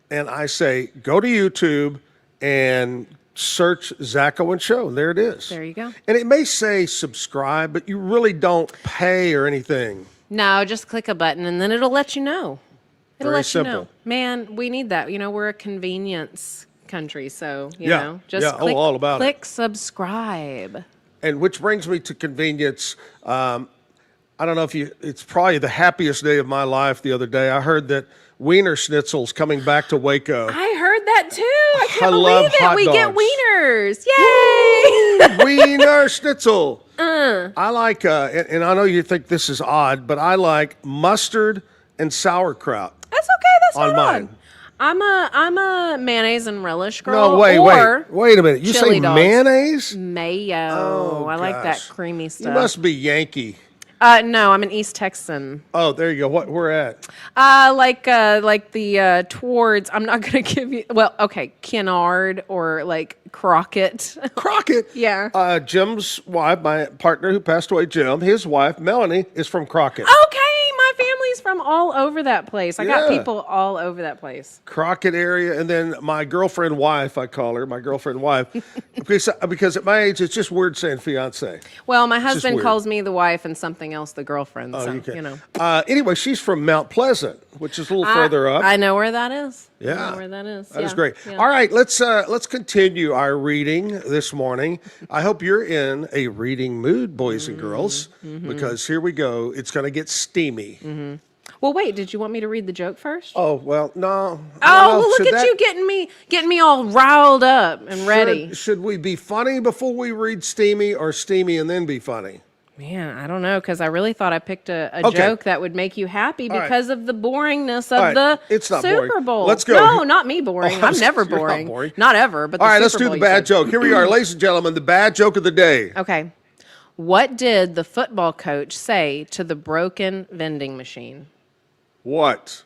And I say, go to YouTube and search Zack Owen Show. There it is. There you go. And it may say subscribe, but you really don't pay or anything. No, just click a button and then it'll let you know. It'll Very let you know. simple. Man, we need that. You know, we're a convenience country, so, you Yeah. know, just Yeah. Oh, click, all about it. click subscribe. And which brings me to convenience. I don't know if it's probably the happiest day of my life the other day. I heard that Wiener Schnitzel's coming back to Waco. I heard that too. I can't I believe love it. hot We get dogs. wieners. Yay! Wiener Schnitzel. I like, and I know you think this is odd, but I like mustard and sauerkraut. That's okay. That's on not mine. odd. I'm a mayonnaise and relish girl. No, wait a minute. You chili say dogs. mayonnaise? Mayo. Oh, I like that gosh. creamy You stuff. must be Yankee. No, I'm an East Texan. Oh, there you go. What we're at? Like the towards. I'm not gonna give you. Well, okay, Kennard or like Crockett. Crockett. Yeah. Jim's wife, my partner who passed away, Jim, his wife, Melanie, is from Crockett. Okay, my family's from all over that place. I got Yeah. people all over that place. Crockett area. And then my girlfriend wife, I call her, my girlfriend wife, because at my age, it's just weird saying fiance. Well, my It's just husband weird. calls me the wife and something else the girlfriend. Oh, so, you can. you know. Anyway, she's from Mount Pleasant, which is a little further up. I know where that is. Yeah. I know where that is. That is Yeah, great. yeah. All right, let's continue our reading this morning. I hope you're in a reading mood, boys and girls, because here we go. It's going to get steamy. Well, wait. Did you want me to read the joke first? Oh well, no. Oh, well, look at you getting me all riled up and ready. Should we be funny before we read steamy, or steamy and then be funny? Man, I don't know, because I really thought I picked a Okay. joke that would make you happy All right. because of the boringness All of right. the It's not Super boring. Bowl. Let's go. No, not me boring. Oh, I'm never you're not boring. boring. Not ever. But All the right, let's Super do Bowl, the you bad said. joke. Here we are, ladies and gentlemen, the bad joke of the day. Okay. What did the football coach say to the broken vending machine? What?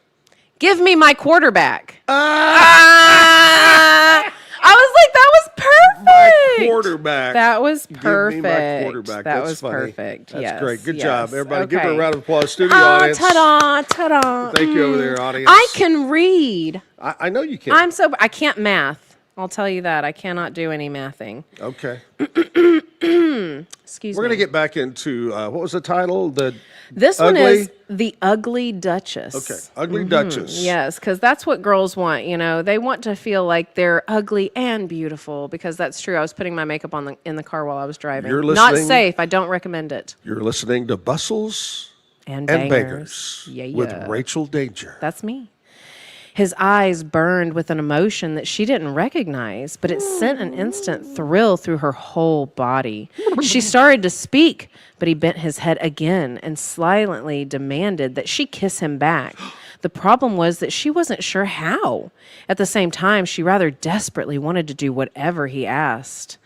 Give me my quarterback. Ah! I was like, that was perfect. My quarterback. That was Give perfect. me my quarterback. That That's was funny. perfect. That's Yes, great. Good yes. job, everybody. Give her a Okay. round of applause. Studio Ah, audience. ta-da, ta-da. Thank you over there, audience. I can read. I know you can. I can't math. I'll tell you that. I cannot do any mathing. Okay. Excuse We're me. going to get back into, what was the title? This one Ugly? is The Ugly Duchess. Okay. Ugly Duchess. Yes, because that's what girls want. You know, they want to feel like they're ugly and beautiful, because that's true. I was putting my makeup on in the car while I was driving. You're Not listening- safe. I don't recommend it. You're listening to Bustles And and Bangers. Bangers Yeah, with yeah. Rachel Danger. That's me. His eyes burned with an emotion that she didn't recognize, but it sent an instant thrill through her whole body. She started to speak, but he bent his head again and silently demanded that she kiss him back. The problem was that she wasn't sure how. At the same time, she rather desperately wanted to do whatever he asked.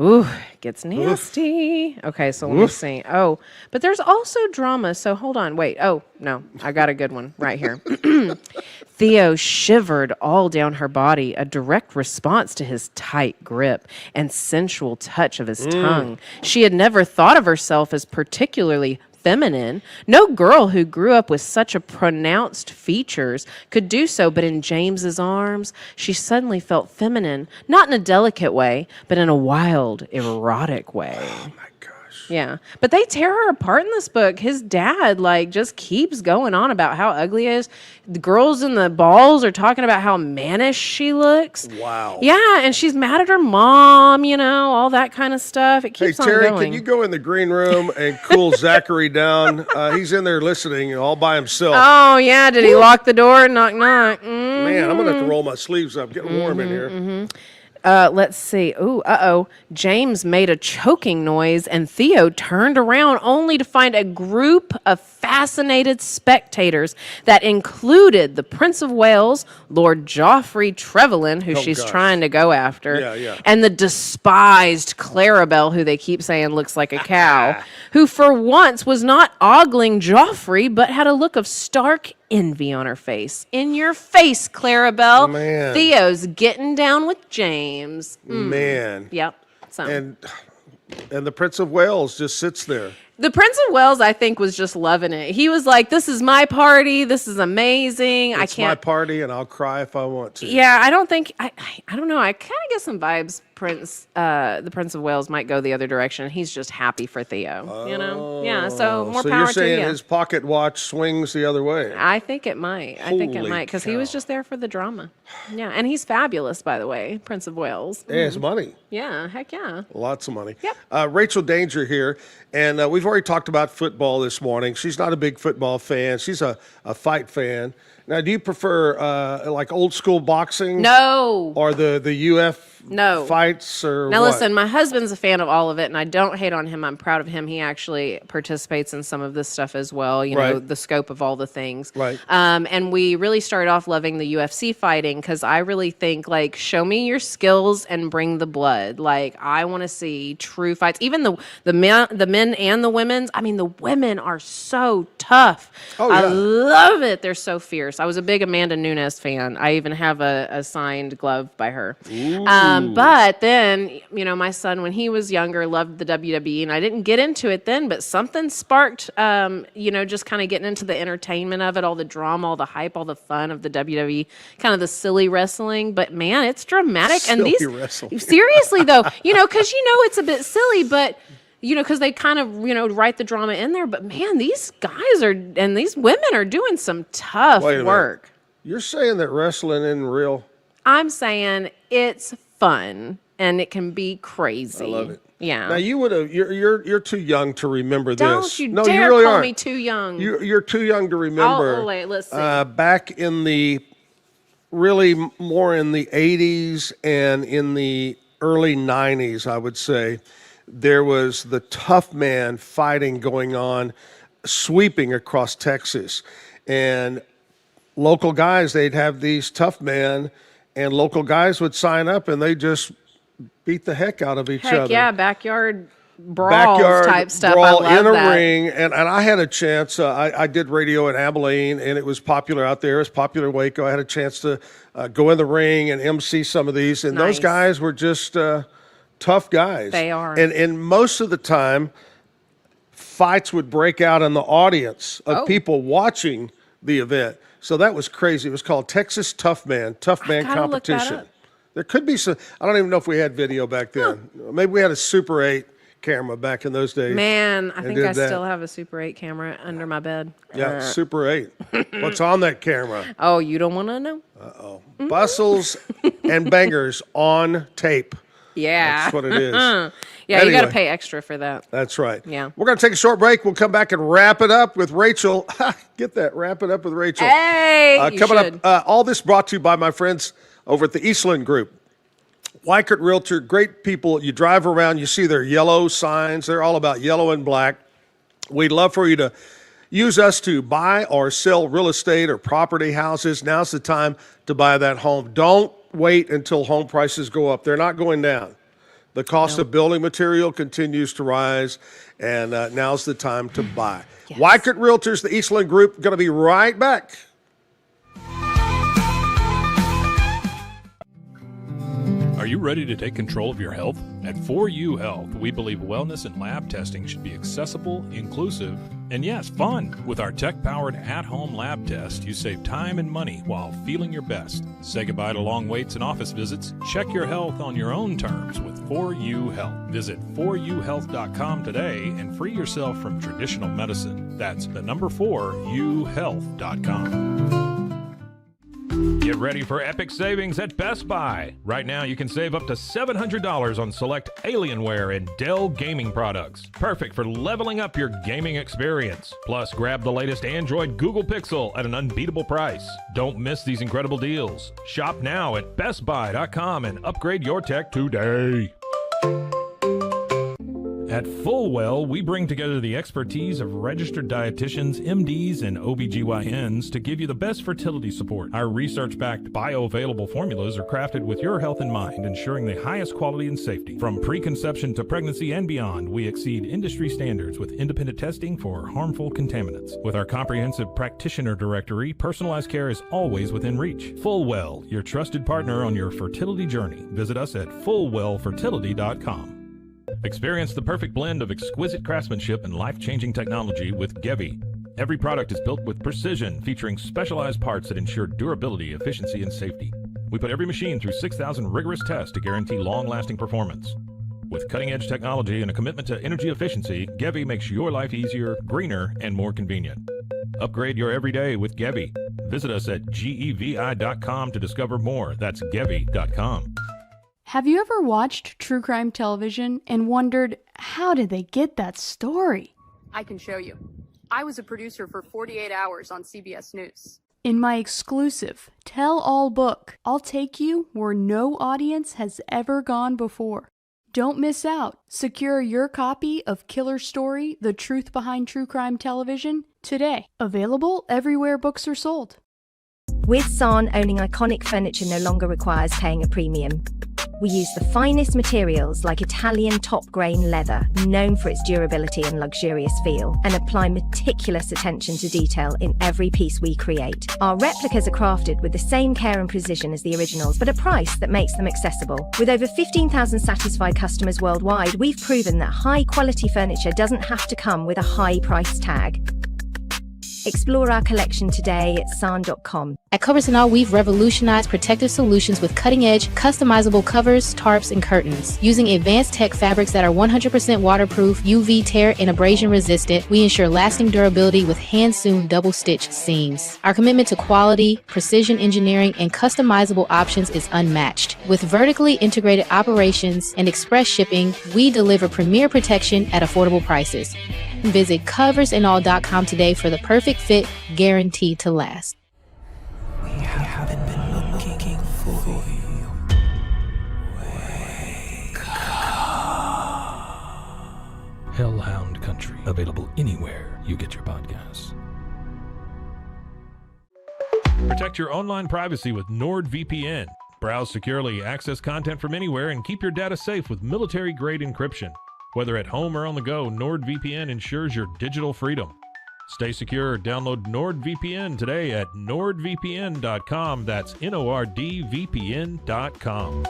Ooh, it gets nasty. Okay, so let me see. Oh, but there's also drama, so hold on. Wait. Oh, no, I got a good one right here. Theo shivered all down her body, a direct response to his tight grip and sensual touch of his tongue. She had never thought of herself as particularly feminine. No girl who grew up with such a pronounced features could do so, but in James's arms, she suddenly felt feminine, not in a delicate way, but in a wild, erotic way. Oh my gosh. Yeah. But they tear her apart in this book. His dad, like, just keeps going on about how ugly he is. The girls in the balls are talking about how mannish she looks. Wow. Yeah, and she's mad at her mom, you know, all that kind of stuff. It keeps Hey, Terry, on going. can you go in the green room and cool Zachary down? He's in there listening all by himself. Oh, yeah. Did he lock the door? Knock, knock. Mm-hmm. Man, I'm going to have to roll my sleeves up. Getting warm in here. Let's see. Ooh, James made a choking noise, and Theo turned around only to find a group of fascinated spectators that included the Prince of Wales, Lord Joffrey Trevelyan, who she's trying to go after, and the despised Clarabelle, who they keep saying looks like a cow, who for once was not ogling Joffrey, but had a look of stark envy on her face. In your face, Clarabelle. Man. Theo's getting down with James. Man. Yep. So. And the Prince of Wales just sits there. The Prince of Wales, I think, was just loving it. He was like, "This is my party. This is amazing. It's my party, and I'll cry if I want to." Yeah, I don't think I don't know. I kind of get some vibes. The Prince of Wales might go the other direction. He's just happy for Theo. You know, yeah. So more so power you're to saying you. his pocket watch swings the other way? I think it might. I think it Holy might because he was cow. just there for the drama. Yeah, and he's fabulous, by the way, Prince of Wales. Yeah, it's money. Yeah, heck yeah. Lots of money. Yep. Rachel Danger here, and we've already talked about football this morning. She's not a big football fan. She's a fight fan. Now, do you prefer like old school boxing? No. Or the UF fights or Now what? listen, my husband's a fan of all of it, and I don't hate on him. I'm proud of him. He actually participates in some of this stuff as well, you know, the scope of all the things. Right. And we really started off loving the UFC fighting because I really think, like, show me your skills and bring the blood. Like, I want to see true fights. Even the men and the women's. I mean, the women are so tough. Oh, yeah. I love it. They're so fierce. I was a big Amanda Nunes fan. I even have a signed glove by her. But then, you know, my son, when he was younger, loved the WWE, and I didn't get into it then, but something sparked, you know, just kind of getting into the entertainment of it, all the drama, all the hype, all the fun of the WWE, kind of the silly wrestling. But man, it's dramatic. Silly and wrestling. Seriously though, you know, because you know it's a bit silly, but you know, because they kind of, you know, write the drama in there. But man, these guys and these women are doing some tough Wait a minute. work. You're saying that wrestling isn't real? I'm saying it's fun and it can be crazy. I love it. Yeah. Now you would have. You're too young to remember Don't this. you No, dare you really call aren't. me too young. You're too young to remember. Oh, wait, let's see. Back in the really more in the 80s and in the early 90s, I would say, there was the tough man fighting going on, sweeping across Texas. And local guys, they'd have these tough men, and local guys would sign up and they just beat the heck out of each Heck other. yeah, backyard brawls type stuff. Brawl I love in a that. ring, and I had a chance. I did radio in Abilene, and it was popular out there. It was popular in Waco. I had a chance to go in the ring and MC some of these, and those Nice. guys were just tough guys. They are. And most of the time, fights would break out in the audience of people watching the event. So that was crazy. It was called Texas Tough Man gotta look that Competition. up. There could be some. I don't even know if we had video back then. Maybe we had a Super 8 camera back in those days. Man, I think did I that. still have a Super 8 camera under my bed. Yeah, Super 8. What's on that camera? Oh, you don't want to know? Bustles and bangers on tape. Yeah. That's what it is. Yeah, you got Anyway. to pay extra for that. That's right. Yeah. We're going to take a short break. We'll come back and wrap it up with Rachel. Get that. Wrap it up with Rachel. Hey, you coming should. up, all this brought to you by my friends over at the Eastland Group. Weichert Realtor, great people. You drive around, you see their yellow signs. They're all about yellow and black. We'd love for you to use us to buy or sell real estate or property, houses. Now's the time to buy that home. Don't wait until home prices go up. They're not going down. The cost of building material continues to rise, and now's the time to buy. Yes. Weichert Realtors, the Eastland Group, going to be right back. Are you ready to take control of your health? At 4U Health, we believe wellness and lab testing should be accessible, inclusive, and yes, fun. With our tech-powered at-home lab test, you save time and money while feeling your best. Say goodbye to long waits and office visits. Check your health on your own terms with 4U Health. Visit 4uhealth.com today and free yourself from traditional medicine. That's the number 4uhealth.com. Get ready for epic savings at Best Buy. Right now, you can save up to $700 on select Alienware and Dell gaming products. Perfect for leveling up your gaming experience. Plus, grab the latest Android Google Pixel at an unbeatable price. Don't miss these incredible deals. Shop now at bestbuy.com and upgrade your tech today. At Fullwell, we bring together the expertise of registered dietitians, MDs, and OBGYNs to give you the best fertility support. Our research-backed bioavailable formulas are crafted with your health in mind, ensuring the highest quality and safety. From preconception to pregnancy and beyond, we exceed industry standards with independent testing for harmful contaminants. With our comprehensive practitioner directory, personalized care is always within reach. Fullwell, your trusted partner on your fertility journey. Visit us at fullwellfertility.com. Experience the perfect blend of exquisite craftsmanship and life-changing technology with Gevi. Every product is built with precision, featuring specialized parts that ensure durability, efficiency, and safety. We put every machine through 6,000 rigorous tests to guarantee long-lasting performance. With cutting-edge technology and a commitment to energy efficiency, Gevi makes your life easier, greener, and more convenient. Upgrade your everyday with Gevi. Visit us at gevi.com to discover more. That's gevi.com. Have you ever watched true crime television and wondered, how did they get that story? I can show you. I was a producer for 48 Hours on CBS News. In my exclusive tell-all book, I'll take you where no audience has ever gone before. Don't miss out. Secure your copy of Killer Story, The Truth Behind True Crime Television today. Available everywhere books are sold. With San, owning iconic furniture no longer requires paying a premium. We use the finest materials like Italian top-grain leather, known for its durability and luxurious feel, and apply meticulous attention to detail in every piece we create. Our replicas are crafted with the same care and precision as the originals, but a price that makes them accessible. With over 15,000 satisfied customers worldwide, we've proven that high-quality furniture doesn't have to come with a high price tag. Explore our collection today at san.com. At Covers and All, we've revolutionized protective solutions with cutting-edge, customizable covers, tarps, and curtains. Using advanced tech fabrics that are 100% waterproof, UV tear, and abrasion resistant, we ensure lasting durability with hand-sewn double-stitch seams. Our commitment to quality, precision engineering, and customizable options is unmatched. With vertically integrated operations and express shipping, we deliver premier protection at affordable prices. Visit coversandall.com today for the perfect fit, guaranteed to last. We haven't been looking for you. Wake up. Hellhound Country, available anywhere you get your podcasts. Protect your online privacy with NordVPN. Browse securely, access content from anywhere, and keep your data safe with military-grade encryption. Whether at home or on the go, NordVPN ensures your digital freedom. Stay secure. Download NordVPN today at nordvpn.com. That's NORDVPN.com.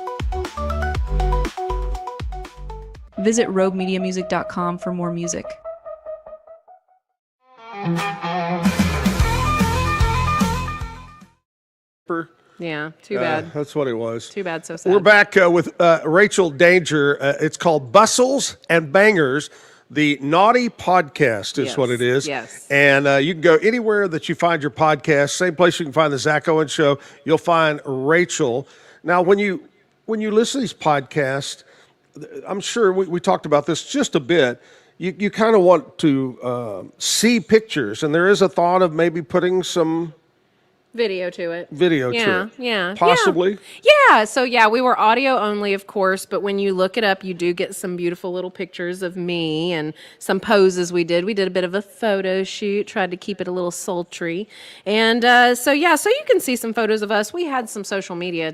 Visit roguemediamusic.com for more music. Yeah, too bad. That's what it was. Too bad, so sad. We're back with Rachel Danger. It's called Bustles and Bangers. The Naughty Podcast is what it is. Yes. And you can go anywhere that you find your podcast. Same place you can find the Zack Owen Show. You'll find Rachel. Now, when you listen to these podcasts, I'm sure we talked about this just a bit. You kind of want to see pictures, and there is a thought of maybe putting some video to it. Yeah. Possibly. Yeah. So we were audio only, of course, but when you look it up, you do get some beautiful little pictures of me and some poses we did. We did a bit of a photo shoot, tried to keep it a little sultry. And so you can see some photos of us. We had some social media,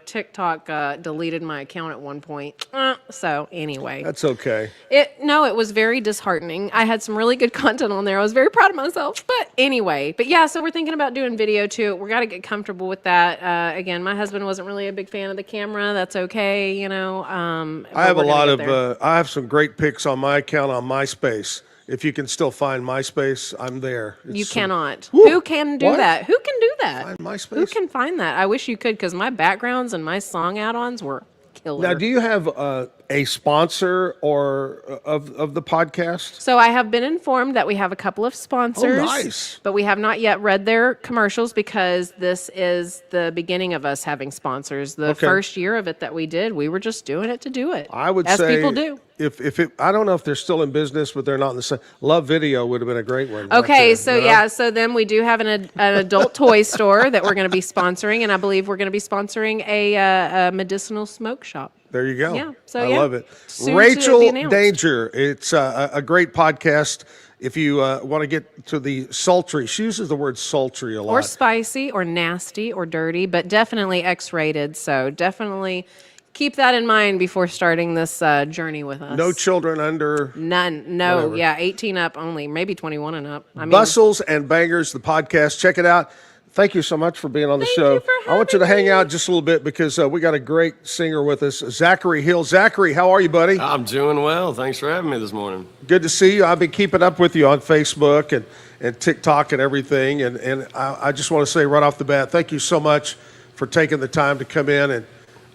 TikTok deleted my account at one point. So anyway. That's okay. It was very disheartening. I had some really good content on there. I was very proud of myself. But anyway, so we're thinking about doing video video too. We got to get comfortable with that. Again, my husband wasn't really a big fan of the camera. That's okay, you know. I have a lot of. I have some great pics on my account on MySpace. If you can still find MySpace, I'm there. You cannot. Who can do that? Who can do that? Find MySpace? Who can find that? I wish you could, because my backgrounds and my song add-ons were killer. Now, do you have a sponsor or of the podcast? So I have been informed that we have a couple of sponsors. Oh, nice. But we have not yet read their commercials, because this is the beginning of us having sponsors. The first year of it that we did, we were just doing it to do it. I would as say people do. If it, I don't know if they're still in business, but they're not in the same. Love Video would have been a great one. Okay, right so yeah, so then we do have an adult toy store that we're going to be sponsoring, and I believe we're going to be sponsoring a medicinal smoke shop. There you go. Yeah, so I yeah, love it. soon to Rachel be announced. Danger. It's a great podcast. If you want to get to the sultry, she uses the word sultry a lot. Or spicy, or nasty, or dirty, but definitely X-rated. So definitely keep that in mind before starting this journey with us. No children under. None. No. Whatever. Yeah, 18 up only, maybe 21 and up. I mean, Bustles and Bangers, the podcast. Check it out. Thank you so much for being on the show. I want you to hang out just a little bit, because we got a great singer with us, Zachary Hill. Zachary, how are you, buddy? I'm doing well. Thanks for having me this morning. Good to see you. I've been keeping up with you on Facebook and TikTok and everything. And I just want to say right off the bat, thank you so much for taking the time to come in. And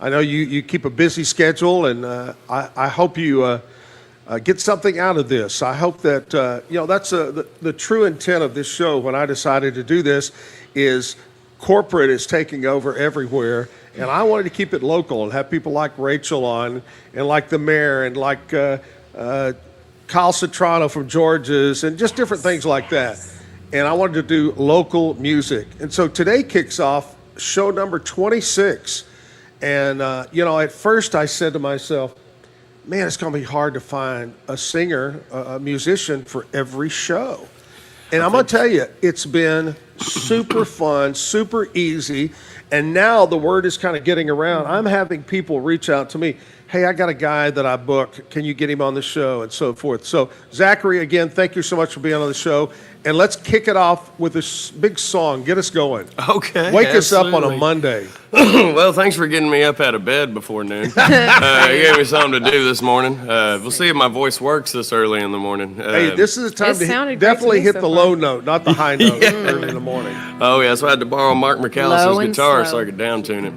I know you keep a busy schedule, and I hope you get something out of this. I hope that, that's the true intent of this show when I decided to do this, is corporate is taking over everywhere, and I wanted to keep it local and have people like Rachel on, and like the mayor, and like Kyle Citrano from George's, and just different things like that. And I wanted to do local music. And so today kicks off show number 26. And, at first I said to myself, man, it's going to be hard to find a singer, a musician for every show. And I'm going to tell you, it's been super fun, super easy. And now the word is kind of getting around. I'm having people reach out to me. Hey, I got a guy that I book. Can you get him on the show? And so forth. So, Zachary, again, thank you so much for being on the show. And let's kick it off with this big song. Get us going. Okay. Wake us up on a Monday. Well, thanks for getting me up out of bed before noon. You gave me something to do this morning. We'll see if my voice works this early in the morning. Hey, this is the time to definitely hit the low note, not the high note early in the morning. Oh, yeah, so I had to borrow Mark McAllister's guitar so I could downtune it.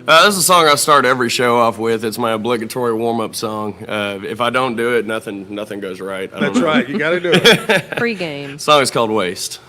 This is a song I start every show off with. It's my obligatory warm-up song. If I don't do it, nothing goes right. That's right. You got to do it. Pre-game. The song is called Waste.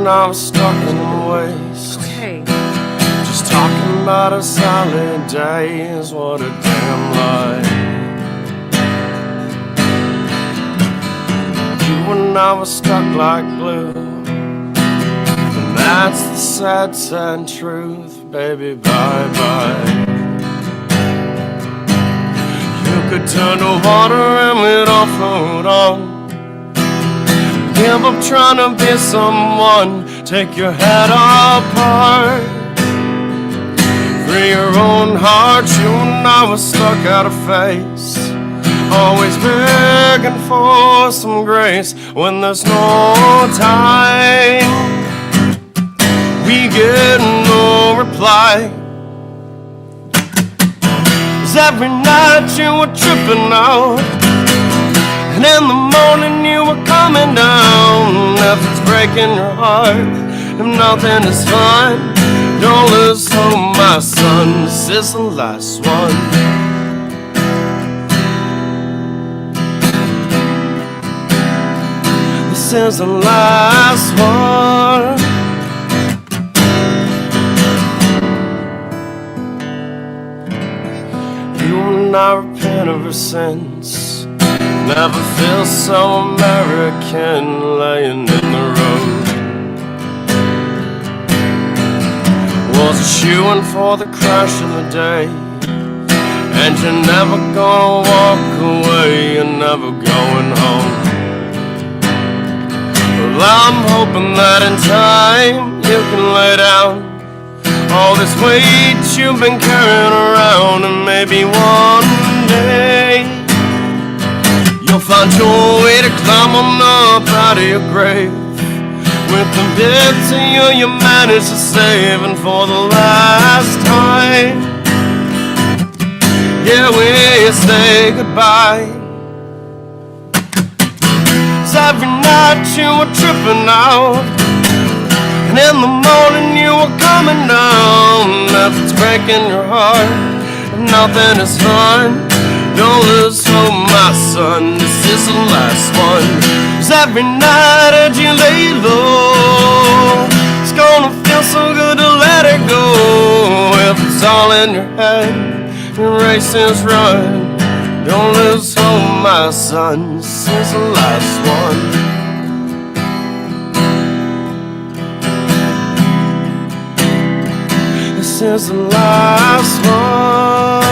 I was stuck in waste. Okay. Just talking about a solid day is what a damn lie. You and I was stuck like glue, and that's the sad, sad truth, baby, bye-bye. You could turn to water and we'd all float on. Give up trying to be someone, take your head apart. Free your own heart, you and I was stuck out of face. Always begging for some grace when there's no time. We get no reply. 'Cause every night you were tripping out, and in the morning you were coming down. Nothing's breaking your heart, if nothing is fun, don't lose hope, my son. This is the last one. This is the last one. You and I repent ever since. Never feel so American laying in the road. Was was a shoo-in for the crush of the day. And you're never gonna walk away, you're never going home. Well, I'm hoping that in time you can lay down all this weight you've been carrying around, and maybe one day you'll find your way to climb on up out of your grave with the bits of you managed to save, and for the last time, yeah, we say goodbye. 'Cause every night you were tripping out, and in the morning you were coming down. If it's breaking your heart and nothing is fun, don't lose hope, my son, this is the last one. 'Cause every night that you lay low, it's gonna feel so good to let it go. If it's all in your head, your race is run. Don't lose hope, my son, this is the last one. This is the last one.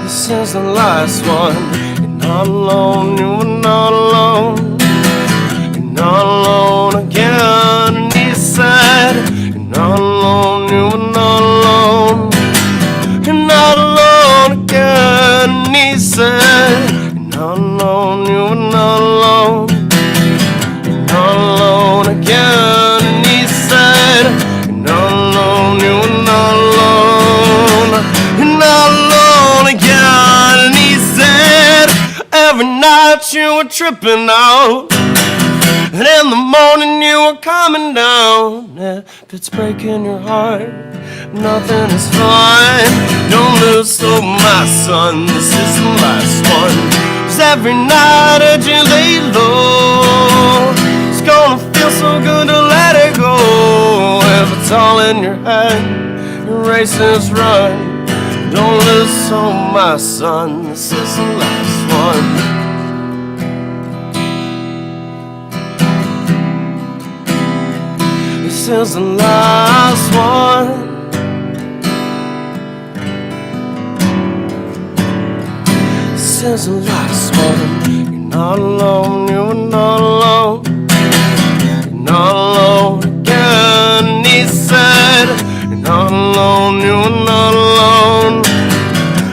This is the last one. You're not alone, you are not alone. You're not alone again. And he said, you're not alone, you are not alone. You're not alone again. And he said, you're not alone, you are not alone. You're not alone again. And he said, you're not alone, you are not alone. You're not alone again. And he said, every night you were tripping out, and in the morning you were coming down. If it's breaking your heart, nothing is fine. Don't lose hope, my son, this is the last one. 'Cause every night that you lay low, it's gonna feel so good to let it go. If it's all in your head, your race is run. Don't lose hope, my son, this is the last one. This is the last one. This is the last one. You're not alone, you are not alone. You're not alone again. And he said, you're not alone, you are not alone.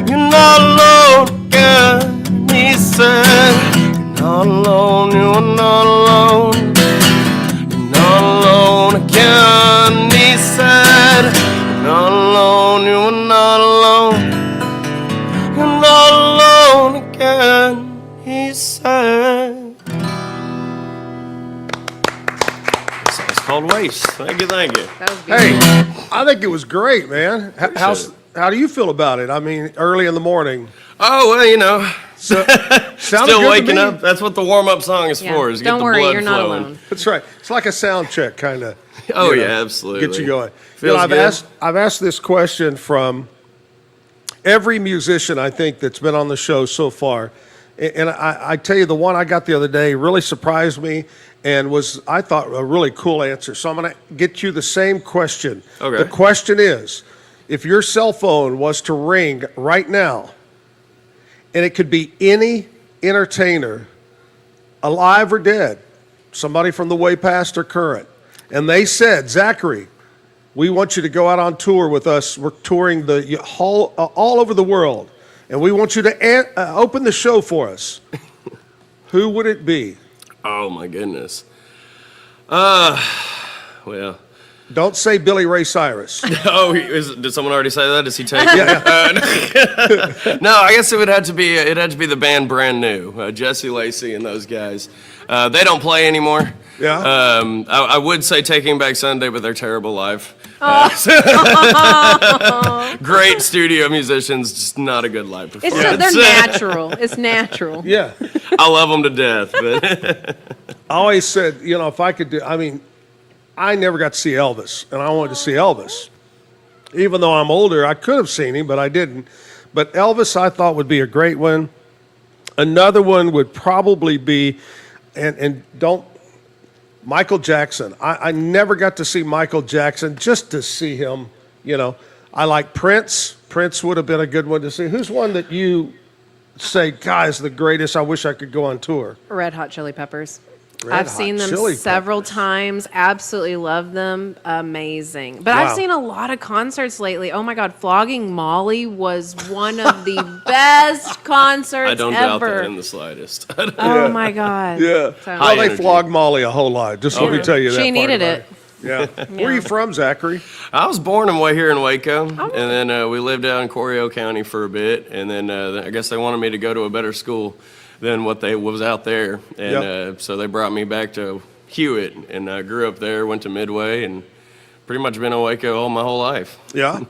You're not alone again. And he said, you're not alone, you are not alone. Not alone again, he said. You're not alone, you are not alone. You're not alone again, he said. This song's called Waste. Thank you, thank you. That was Hey, beautiful. I think it was great, man. How do you feel about it? I mean, early in the morning. Oh, well, you know. So, Still waking up. That's what the warm-up song is for, is Don't get the worry, blood you're not flowing. alone. That's right. It's like a sound check, kind of. Oh, yeah, absolutely. Get you going. Feels good. I've asked this question from every musician, I think, that's been on the show so far. And I tell you, the one I got the other day really surprised me and was, I thought, a really cool answer. So I'm going to get you the same question. Okay. The question is, if your cell phone was to ring right now, and it could be any entertainer, alive or dead, somebody from the way past or current, and they said, Zachary, we want you to go out on tour with us. We're touring the all over the world, and we want you to open the show for us. Who would it be? Oh, my goodness. Well. Don't say Billy Ray Cyrus. Oh, did someone already say that? Is he taken? No, I guess it had to be the band Brand New, Jesse Lacey and those guys. They don't play anymore. Yeah. I would say Taking Back Sunday, but they're terrible live. Great studio musicians, just not a good live performance. They're natural. It's natural. Yeah. I love them to death. But I always said, if I could do, I never got to see Elvis, and I wanted to see Elvis. Even though I'm older, I could have seen him, but I didn't. But Elvis, I thought, would be a great one. Another one would probably be, and don't Michael Jackson. I never got to see Michael Jackson, just to see him, you know. I like Prince. Prince would have been a good one to see. Who's one that you say, guys, the greatest, I wish I could go on tour? Red Hot Chili Peppers. Red I've Hot seen them Chili several Peppers. times. Absolutely love them. Amazing. But Wow. I've seen a lot of concerts lately. Oh my God, Flogging Molly was one of the best concerts I don't ever. doubt that in the slightest. Oh my God. Yeah. So- Well, they energy. flogged Molly a whole lot. Just let me tell you that. She part needed about it. Yeah. Where are you from, Zachary? I was born and way here in Waco, and then we lived out in Corio County for a bit, and then I guess they wanted me to go to a better school than what was out there, and so they brought me back to Hewitt, and I grew up there, went to Midway, and pretty much been in Waco all my whole life. Yeah.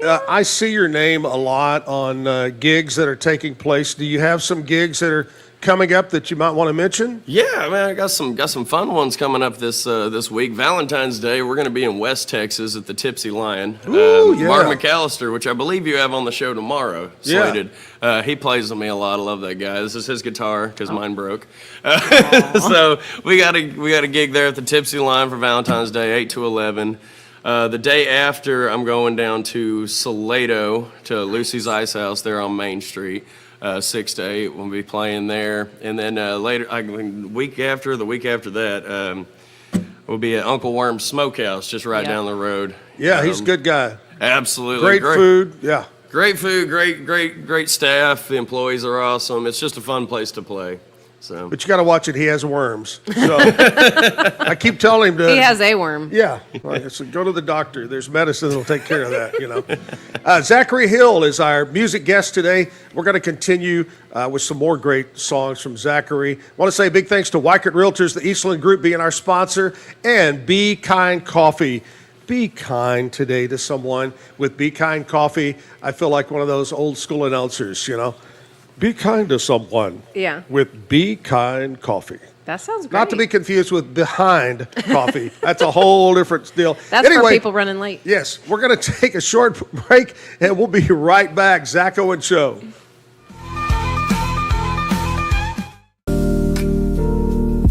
I see your name a lot on gigs that are taking place. Do you have some gigs that are coming up that you might want to mention? Yeah, man, I got some fun ones coming up this week. Valentine's Day, we're going to be in West Texas at the Tipsy Lion. Ooh, yeah. Mark McAllister, which I believe you have on the show tomorrow, Yeah. slated. He plays with me a lot. I love that guy. This is his guitar because mine broke. So we got a gig there at the Tipsy Lion for Valentine's Day, 8 to 11. The day after, I'm going down to Salado to Lucy's Ice House there on Main Street. 6 to 8, we'll be playing there. And then later, the week after that, we'll be at Uncle Worm's Smokehouse just right down the road. Yeah, he's a good guy. Absolutely. Great food. Yeah. Great food, great staff. The employees are awesome. It's just a fun place to play. So. But you got to watch it. He has worms. So I keep telling him to. He has a worm. Yeah. So go to the doctor. There's medicine that'll take care of that, you know. Zachary Hill is our music guest today. We're going to continue with some more great songs from Zachary. I want to say a big thanks to Wycott Realtors, the Eastland Group being our sponsor, and Be Kind Coffee. Be kind today to someone with Be Kind Coffee. I feel like one of those old school announcers, you know. Be kind to someone. Yeah. With Be Kind Coffee. That sounds great. Not to be confused with Behind Coffee. That's a whole different deal. That's anyway, for people running late. Yes, we're going to take a short break, and we'll be right back. Zack Owen Show.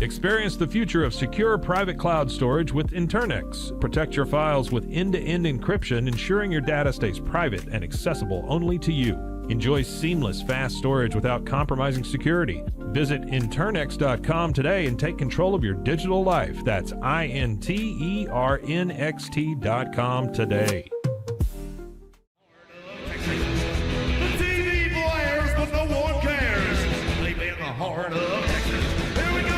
Experience the future of secure private cloud storage with Internix. Protect your files with end-to-end encryption, ensuring your data stays private and accessible only to you. Enjoy seamless, fast storage without compromising security. Visit Internx.com today and take control of your digital life. That's INTERNXT.com today. The TV blares, but no one cares. They be in the heart of Texas. Here we go.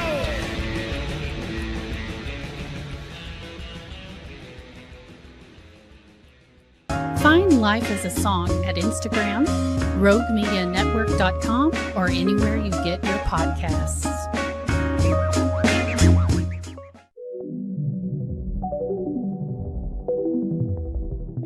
Find Life as a Song at Instagram, roguemedianetwork.com, or anywhere you get your podcasts.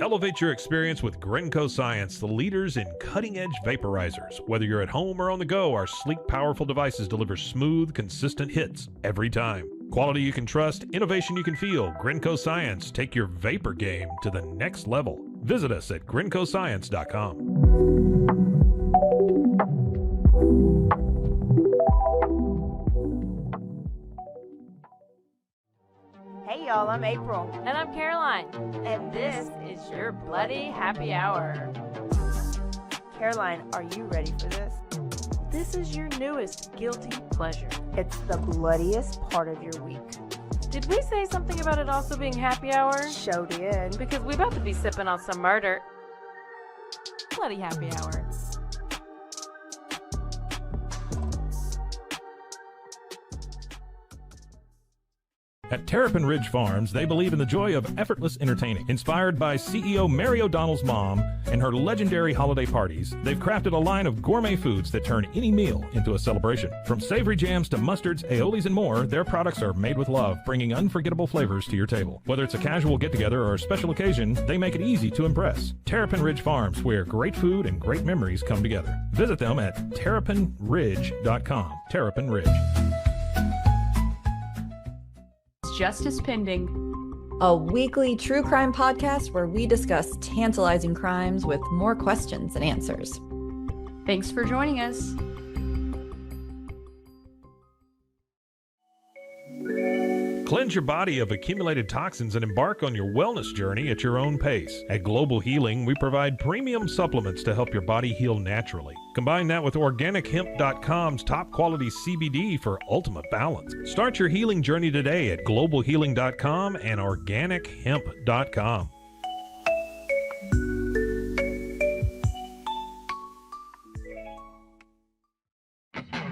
Elevate your experience with Grenco Science, the leaders in cutting-edge vaporizers. Whether you're at home or on the go, our sleek, powerful devices deliver smooth, consistent hits every time. Quality you can trust, innovation you can feel. Grenco Science, take your vapor game to the next level. Visit us at GrencoScience.com. Hey y'all, I'm April. And I'm Caroline. And this is your Bloody Happy Hour. Caroline, are you ready for this? This is your newest guilty pleasure. It's the bloodiest part of your week. Did we say something about it also being happy hour? Show did. Because we about to be sipping on some murder. Bloody Happy Hour. At Terrapin Ridge Farms, they believe in the joy of effortless entertaining. Inspired by CEO Mary O'Donnell's mom and her legendary holiday parties, they've crafted a line of gourmet foods that turn any meal into a celebration. From savory jams to mustards, aiolis, and more, their products are made with love, bringing unforgettable flavors to your table. Whether it's a casual get-together or a special occasion, they make it easy to impress. Terrapin Ridge Farms, where great food and great memories come together. Visit them at terrapinridge.com. Terrapin Ridge. Justice Pending, a weekly true crime podcast where we discuss tantalizing crimes with more questions than answers. Thanks for joining us. Cleanse your body of accumulated toxins and embark on your wellness journey at your own pace. At Global Healing, we provide premium supplements to help your body heal naturally. Combine that with OrganicHemp.com's top quality CBD for ultimate balance. Start your healing journey today at GlobalHealing.com and OrganicHemp.com.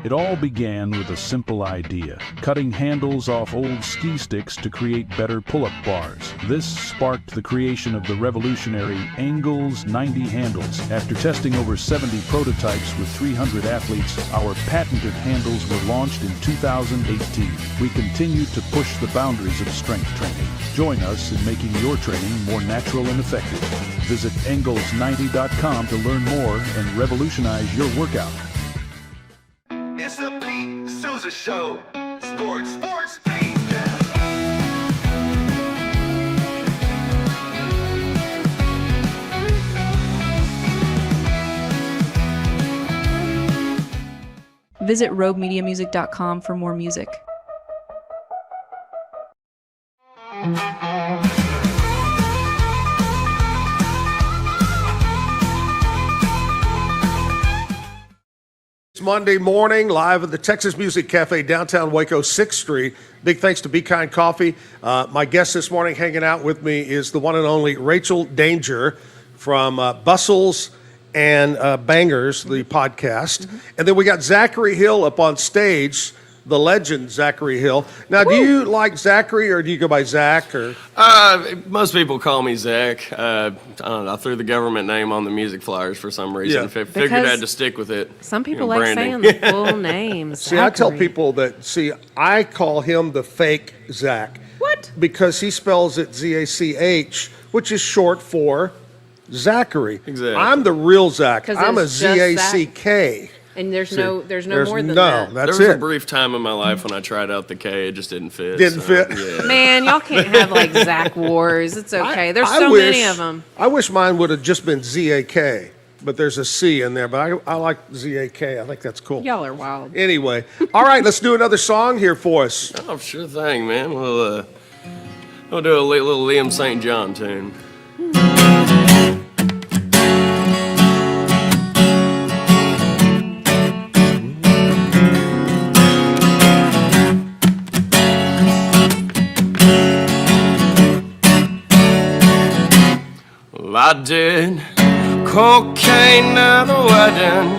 It all began with a simple idea, cutting handles off old ski sticks to create better pull-up bars. This sparked the creation of the revolutionary Engels 90 handles. After testing over 70 prototypes with 300 athletes, our patented handles were launched in 2018. We continue to push the boundaries of strength training. Join us in making your training more natural and effective. Visit Engels90.com to learn more and revolutionize your workout. It's the Pete Souza Show. Sports, Pete. Visit robemediamusic.com for more music. It's Monday morning, live at the Texas Music Cafe, downtown Waco, 6th Street. Big thanks to Be Kind Coffee. My guest this morning hanging out with me is the one and only Rachel Danger from Bustles and Bangers, the podcast. And then we got Zachary Hill up on stage, the legend Zachary Hill. Now, do you like Zachary or do you go by Zach? Or Most people call me Zach. I don't know. I threw the government name on the music flyers for some reason. Yeah. Figured I had to stick with it. Some people You know, like branding. saying the full name. See, I tell people that, I call him the fake Zach. What? Because he spells it Z-A-C-H, which is short for Zachary. Exactly. I'm the real Zach. 'Cause I'm a it's just Z-A-C-K. And there's See, no more than no, that. that's there was it. a brief time in my life when I tried out the K. It just didn't fit. Didn't fit? Yeah. Man, y'all can't have like Zach Wars. It's okay. There's I so wish- many of them. I wish mine would have just been Z-A-K, but there's a C in there. But I like Z-A-K. I think that's cool. Y'all are wild. Anyway, all right, let's do another song here for us. Oh, sure thing, man. We'll do a little Liam St. John tune. Well, I did cocaine at a wedding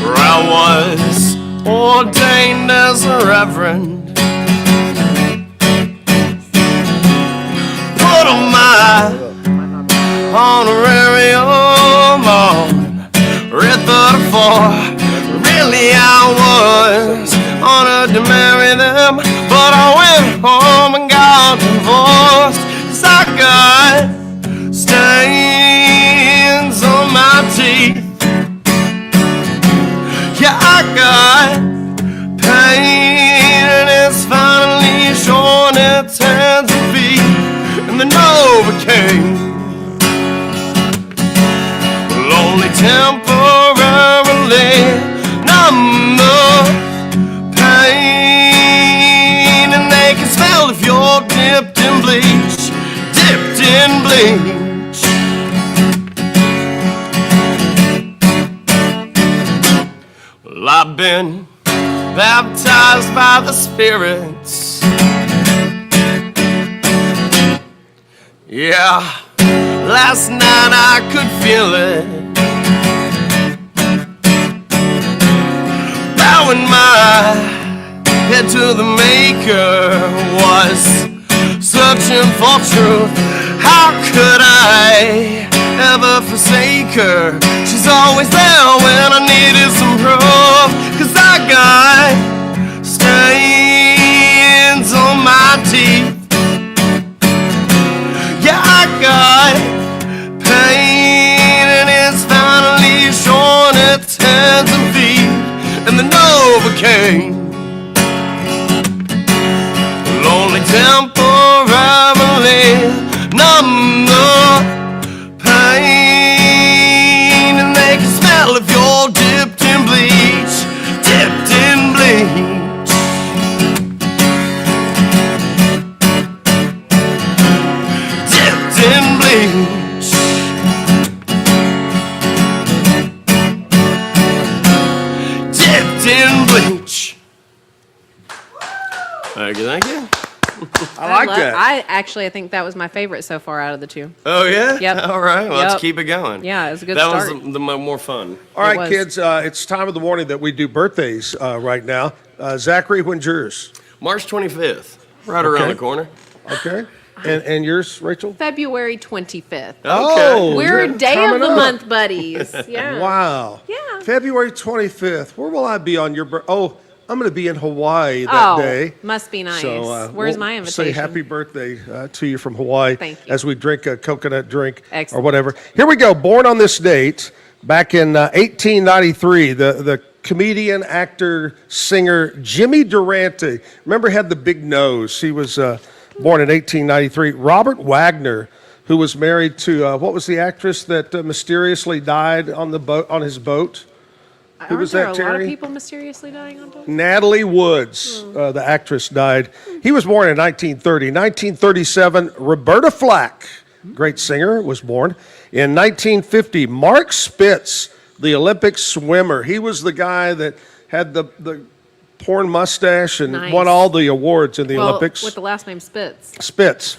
where I was ordained as a reverend. Put on my honorarium on red 34. Really, I was honored to marry them, but I went home and got divorced. 'Cause I got stains on my teeth. Yeah, I got pain and it's finally showing its hands and feet. And the Novocaine will only temporarily numb the pain. And they can smell if you're dipped in bleach, dipped in bleach. Well, I've been baptized by the spirits. Yeah, last night I could feel it. Bowing my head to the maker, was searching for truth. How could I ever forsake her? She's always there when I needed some proof. 'Cause I got stains on my teeth. Yeah, I got pain and it's finally showing its hands and feet. And the Novocaine will only temporarily numb the pain. And they can smell if you're dipped in bleach, dipped in bleach. bleach. Dipped in bleach. Thank you, thank you. I like that. I think that was my favorite so far out of the two. Oh, yeah? Yep. All right, well, Yep. let's keep it going. Yeah, it was a good that start. was the more fun. All right, was. kids, it's time of the morning that we do birthdays right now. Zachary, when's yours? March 25th, right around the corner. Okay. And yours, Rachel? February 25th. Oh, We're yeah, day of coming the up. month buddies. Yeah. Wow. Yeah. February 25th. Where will I be on your birthday? Oh, I'm going to be in Hawaii that day. Must be nice. So, Where's we'll my invitation? Say happy birthday to you from Hawaii. Thank you. As we drink a coconut drink Excellent. or whatever. Here we go. Born on this date back in 1893, the comedian, actor, singer Jimmy Durante. Remember, he had the big nose. He was born in 1893. Robert Wagner, who was married to, what was the actress that mysteriously died on the boat, on his boat? Who was that, Aren't there a lot of Terry? people mysteriously dying on boats? Natalie Woods, the actress, died. He was born in 1930. 1937, Roberta Flack, great singer, was born. In 1950, Mark Spitz, the Olympic swimmer. He was the guy that had the porn mustache and Nice. won all the awards in the Olympics. With the last name Spitz. Spitz.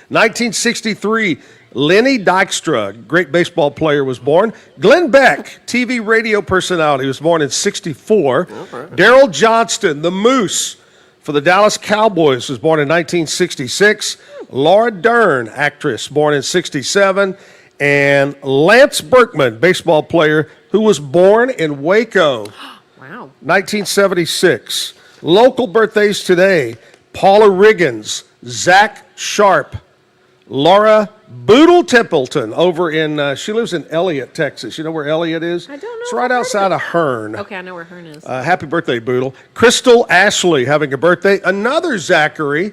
1963, Lenny Dykstra, great baseball player, was born. Glenn Beck, TV radio personality, was born in 64. Darryl Johnston, the Moose, for the Dallas Cowboys, was born in 1966. Laura Dern, actress, born in 67. And Lance Berkman, baseball player, who was born in Waco. Wow. 1976. Local birthdays today: Paula Riggins, Zach Sharp, Laura Boodle Templeton over in, she lives in Elliott, Texas. You know where Elliott is? I don't know. It's right outside of Hearn. Okay, I know where Hearn is. Happy birthday, Boodle. Crystal Ashley having a birthday. Another Zachary.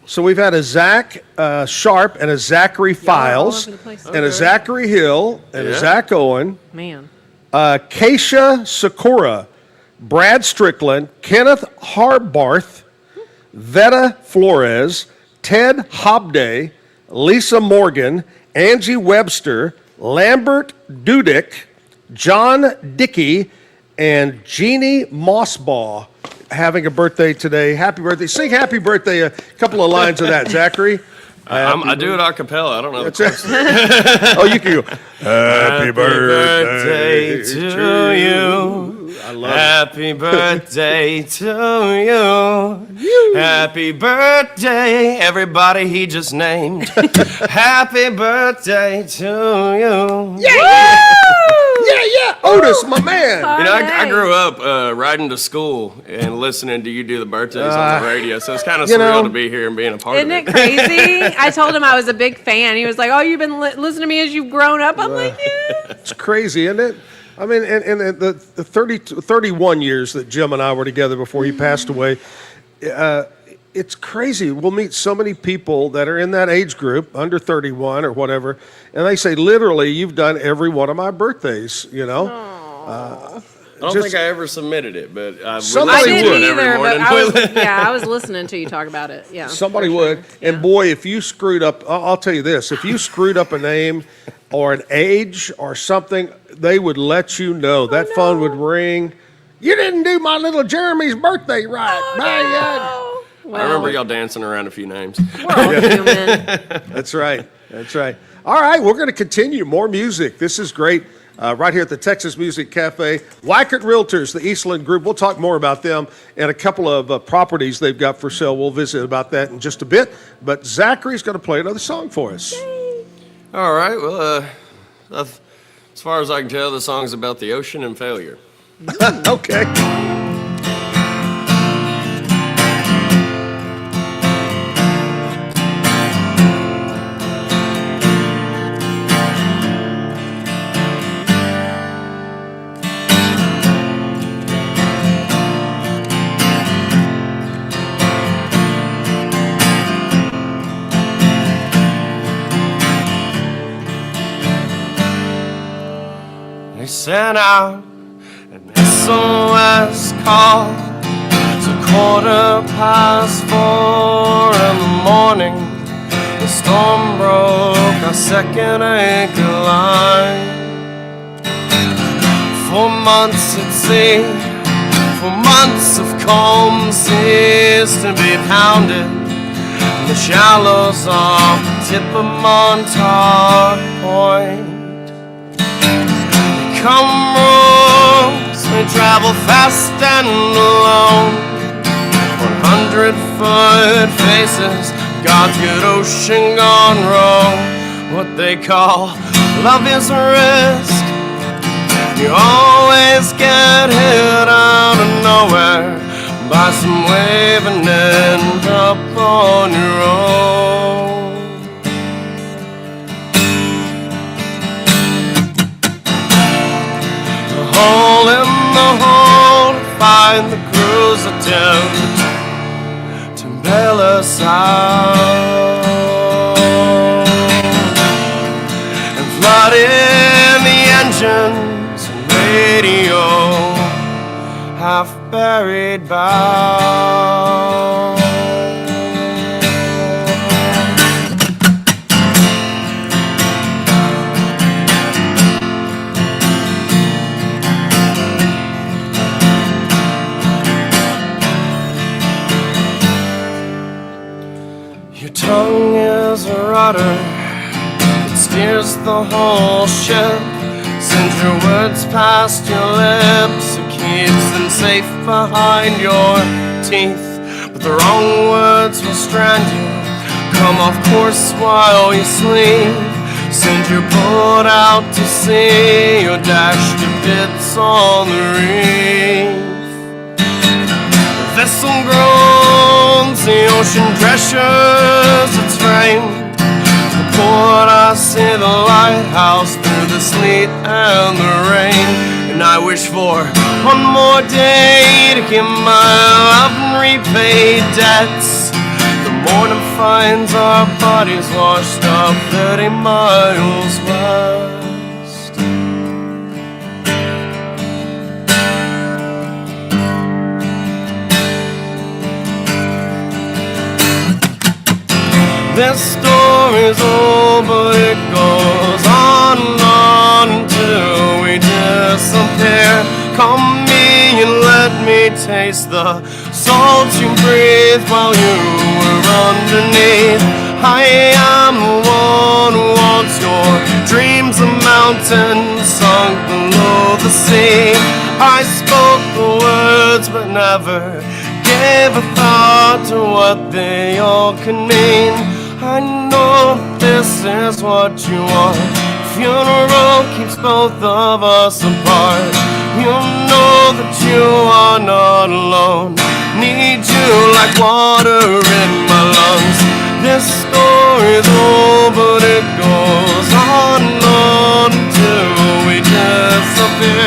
So we've had a Zach Sharp and a Zachary Files over the place. and a Zachary Hill and a Zack Owen. Man. Keisha Sakura, Brad Strickland, Kenneth Harbarth, Veta Flores, Ted Hobday, Lisa Morgan, Angie Webster, Lambert Dudick, John Dickey, and Jeannie Mossbaugh having a birthday today. Happy birthday. Sing happy birthday a couple of lines of that, Zachary. I do it a cappella. I don't know. Oh, you can go. Happy birthday to you. I love Happy birthday to you. Happy birthday, everybody he just named. Happy birthday to you. Yeah! Yeah, Otis, my man. You know, I grew up riding to school and listening to you do the birthdays on the radio, so it's kind of surreal to be here and being a part Isn't of it crazy? I told him I was a big fan. He was like, "Oh, you've been listening to me as you've grown up." I'm like, "Yeah." It's crazy, isn't it? I mean, and the 31 years that Jim and I were together before he passed away, it's crazy. We'll meet so many people that are in that age group, under 31 or whatever, and they say, literally, you've done every one of my birthdays, you know? I don't think I ever submitted it, but I Somebody listen to would. it every morning. I was listening to you talk about it. Yeah. Somebody would. And boy, if you screwed up, I'll tell you this, if you screwed up a name or an age or something, they would let you know. That phone would ring. You didn't do my little Jeremy's birthday right. I remember y'all dancing around a few names. We're all human. That's right. That's right. All right, we're going to continue. More music. This is great. Right here at the Texas Music Cafe. Weichert Realtors, the Eastland Group. We'll talk more about them and a couple of properties they've got for sale. We'll visit about that in just a bit. But Zachary's going to play another song for us. Yay. All right. Well, as far as I can tell, the song's about the ocean and failure. Okay. They sent out an SOS call. It's 4:15 in the morning. The storm broke my second anchor line. 4 months at sea, 4 months of calm seas to be pounded. The shallows off the tip of Montauk Point. They come rogues, they travel fast and alone. 100-foot faces, God's good ocean gone wrong. What they call love is a risk. You always get hit out of nowhere by some wave and end up on your own. A hole in the hole to find the crew's attempt to bail us out. And flooding the engines and radio, half buried bow. Your tongue is a rudder, it steers the whole ship. Sends your words past your lips, it keeps them safe behind your teeth. But the wrong words will strand you, come off course while you sleep. Send your boat out to sea, you're dashed to bits on the reef. The vessel groans, the ocean pressures its frame. The port, I see the lighthouse through the sleet and the rain. And I wish for one more day to give my love and repay debts. The morning finds our bodies washed up 30 miles west. This story's old, but it goes on and on until we disappear. Come me and let me taste the salt you breathe while you were underneath. I am the one who wants your dreams of mountains sunk below the sea. I spoke the words but never gave a thought to what they all could mean. I know this is what you want. Funeral keeps both of us apart. You know that you are not alone. Need you like water in my lungs. This story's old, but it goes on and on until we disappear.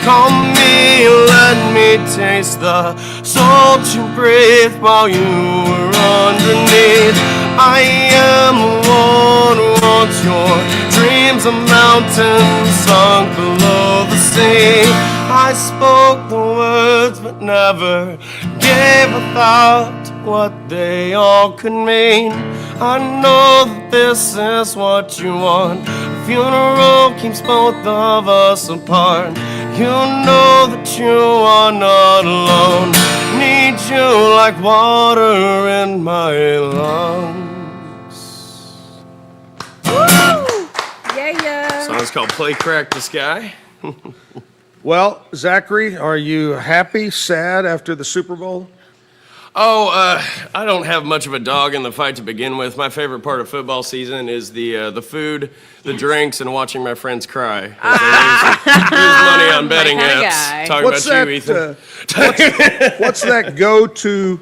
Call me, let me taste the salt you breathe while you were underneath. I am the one who wants your dreams of mountains sunk below the sea. I spoke the words but never gave a thought to what they all could mean. I know that this is what you want. A funeral keeps both of us apart. You know that you are not alone. Need you like water in my lungs. Yeah. Song's called Play Crack the Sky. Well, Zachary, are you happy, sad after the Super Bowl? Oh, I don't have much of a dog in the fight to begin with. My favorite part of football season is the food, the drinks, and watching my friends cry. Lose money on betting apps. Talking What's about that, you, Ethan. What's that go-to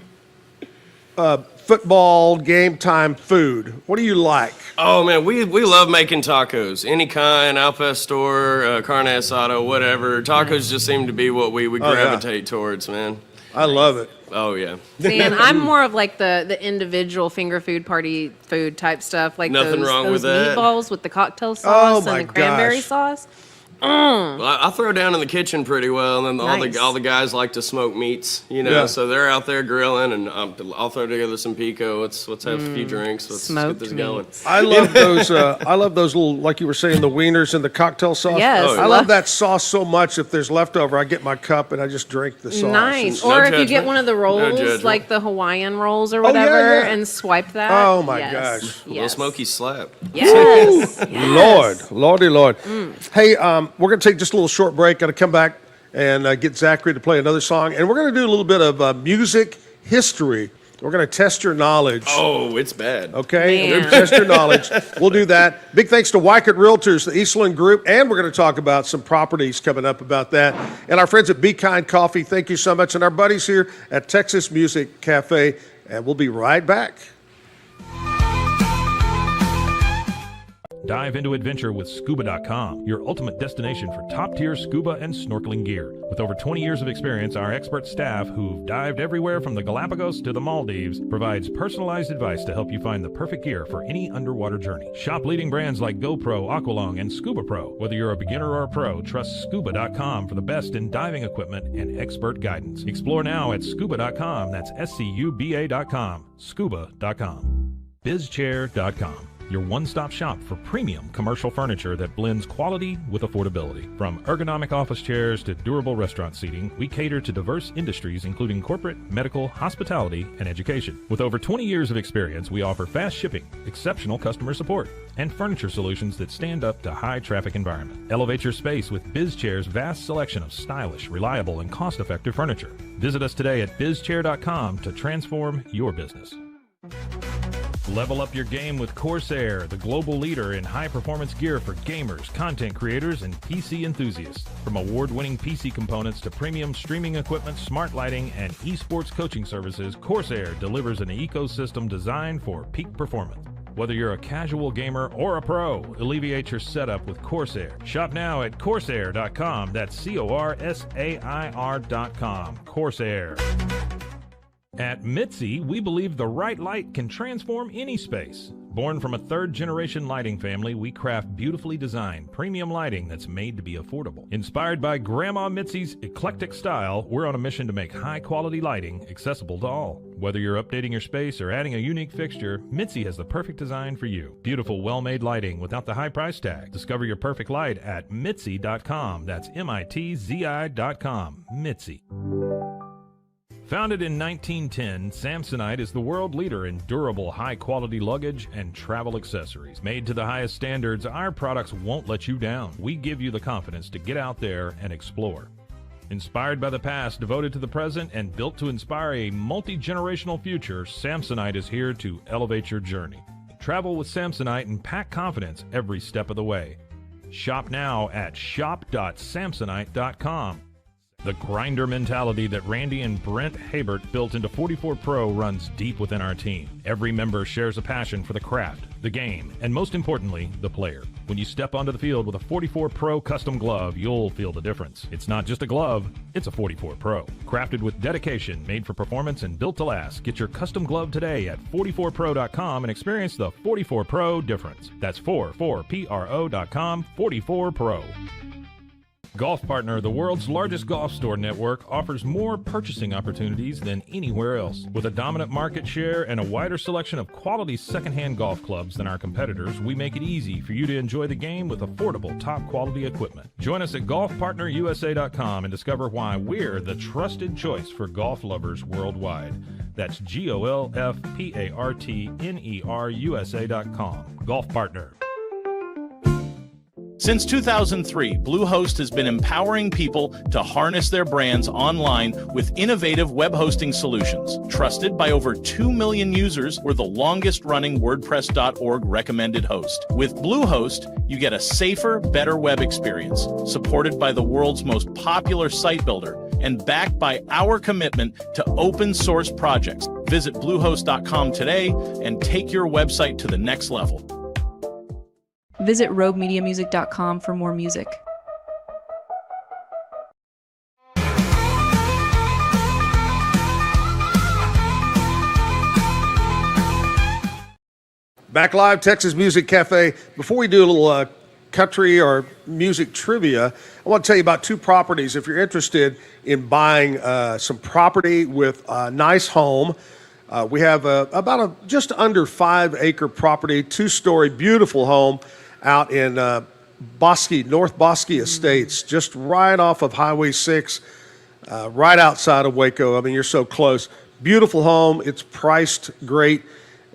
football game time food? What do you like? Oh man, we love making tacos. Any kind, Al Pastor, carne asada, whatever. Tacos just seem to be what we gravitate towards, man. I love it. Oh yeah. See, and I'm more of like the individual finger food party food type stuff, like Nothing those wrong with that. meatballs with the cocktail sauce and the cranberry sauce. I throw down in the kitchen pretty well, and then Nice. all the guys like to smoke meats, Yeah. So they're out there grilling, and I'll throw together some pico. Let's have a few drinks. Let's get this going. I love those. I love those little, like you were saying, the wieners and the cocktail sauce. Yes, I love that sauce so much. If there's leftover, I get my cup and I just drink the sauce. Nice. No Or if you judgment. get one of the rolls, judgment. like the Hawaiian rolls or Oh, yeah, whatever, yeah. and swipe that. Oh, my Yes. gosh. A little smoky slap. Yes. Lordy Lord. Hey, we're going to take just a little short break. Got to come back and get Zachary to play another song. And we're going to do a little bit of music history. We're going to test your knowledge. Oh, it's bad. Okay? Man. We're gonna test your knowledge. We'll do that. Big thanks to Wycott Realtors, the Eastland Group, and we're going to talk about some properties coming up about that. And our friends at Be Kind Coffee, thank you so much. And our buddies here at Texas Music Cafe. And we'll be right back. Dive into adventure with scuba.com, your ultimate destination for top-tier scuba and snorkeling gear. With over 20 years of experience, our expert staff, who've dived everywhere from the Galapagos to the Maldives, provides personalized advice to help you find the perfect gear for any underwater journey. Shop leading brands like GoPro, Aqualung, and Scuba Pro. Whether you're a beginner or a pro, trust scuba.com for the best in diving equipment and expert guidance. Explore now at scuba.com. That's SCUBA.com. Scuba.com. BizChair.com. Your one-stop shop for premium commercial furniture that blends quality with affordability. From ergonomic office chairs to durable restaurant seating, we cater to diverse industries including corporate, medical, hospitality, and education. With over 20 years of experience, we offer fast shipping, exceptional customer support, and furniture solutions that stand up to high-traffic environment. Elevate your space with BizChair's vast selection of stylish, reliable, and cost-effective furniture. Visit us today at bizchair.com to transform your business. Level up your game with Corsair, the global leader in high-performance gear for gamers, content creators, and PC enthusiasts. From award-winning PC components to premium streaming equipment, smart lighting, and esports coaching services, Corsair delivers an ecosystem designed for peak performance. Whether you're a casual gamer or a pro, alleviate your setup with Corsair. Shop now at Corsair.com. That's Corsair.com. Corsair. At Mitzi, we believe the right light can transform any space. Born from a third-generation lighting family, we craft beautifully designed, premium lighting that's made to be affordable. Inspired by Grandma Mitzi's eclectic style, we're on a mission to make high-quality lighting accessible to all. Whether you're updating your space or adding a unique fixture, Mitzi has the perfect design for you. Beautiful, well-made lighting without the high price tag. Discover your perfect light at Mitzi.com. That's MITZI.com. Mitzi. Founded in 1910, Samsonite is the world leader in durable, high-quality luggage and travel accessories. Made to the highest standards, our products won't let you down. We give you the confidence to get out there and explore. Inspired by the past, devoted to the present, and built to inspire a multi-generational future, Samsonite is here to elevate your journey. Travel with Samsonite and pack confidence every step of the way. Shop now at shop.samsonite.com. The grinder mentality that Randy and Brent Habert built into 44 Pro runs deep within our team. Every member shares a passion for the craft, the game, and most importantly, the player. When you step onto the field with a 44 Pro custom glove, you'll feel the difference. It's not just a glove, it's a 44 Pro. Crafted with dedication, made for performance, and built to last. Get your custom glove today at 44pro.com and experience the 44 Pro difference. That's 44pro.com, 44 Pro. Golf Partner, the world's largest golf store network, offers more purchasing opportunities than anywhere else. With a dominant market share and a wider selection of quality secondhand golf clubs than our competitors, we make it easy for you to enjoy the game with affordable, top-quality equipment. Join us at golfpartnerusa.com and discover why we're the trusted choice for golf lovers worldwide. That's GOLFPARTNERUSA.com. Golf Partner. Since 2003, Bluehost has been empowering people to harness their brands online with innovative web hosting solutions. Trusted by over 2 million users, we're the longest-running WordPress.org recommended host. With Bluehost, you get a safer, better web experience, supported by the world's most popular site builder, and backed by our commitment to open-source projects. Visit Bluehost.com today and take your website to the next level. Visit RogueMediaMusic.com for more music. Back live, Texas Music Cafe. Before we do a little country or music trivia, I want to tell you about two properties. If you're interested in buying some property with a nice home, we have about a just under 5-acre property, 2-story, beautiful home out in North Bosque Estates, just right off of Highway 6, right outside of Waco. I mean, you're so close. Beautiful home. It's priced great.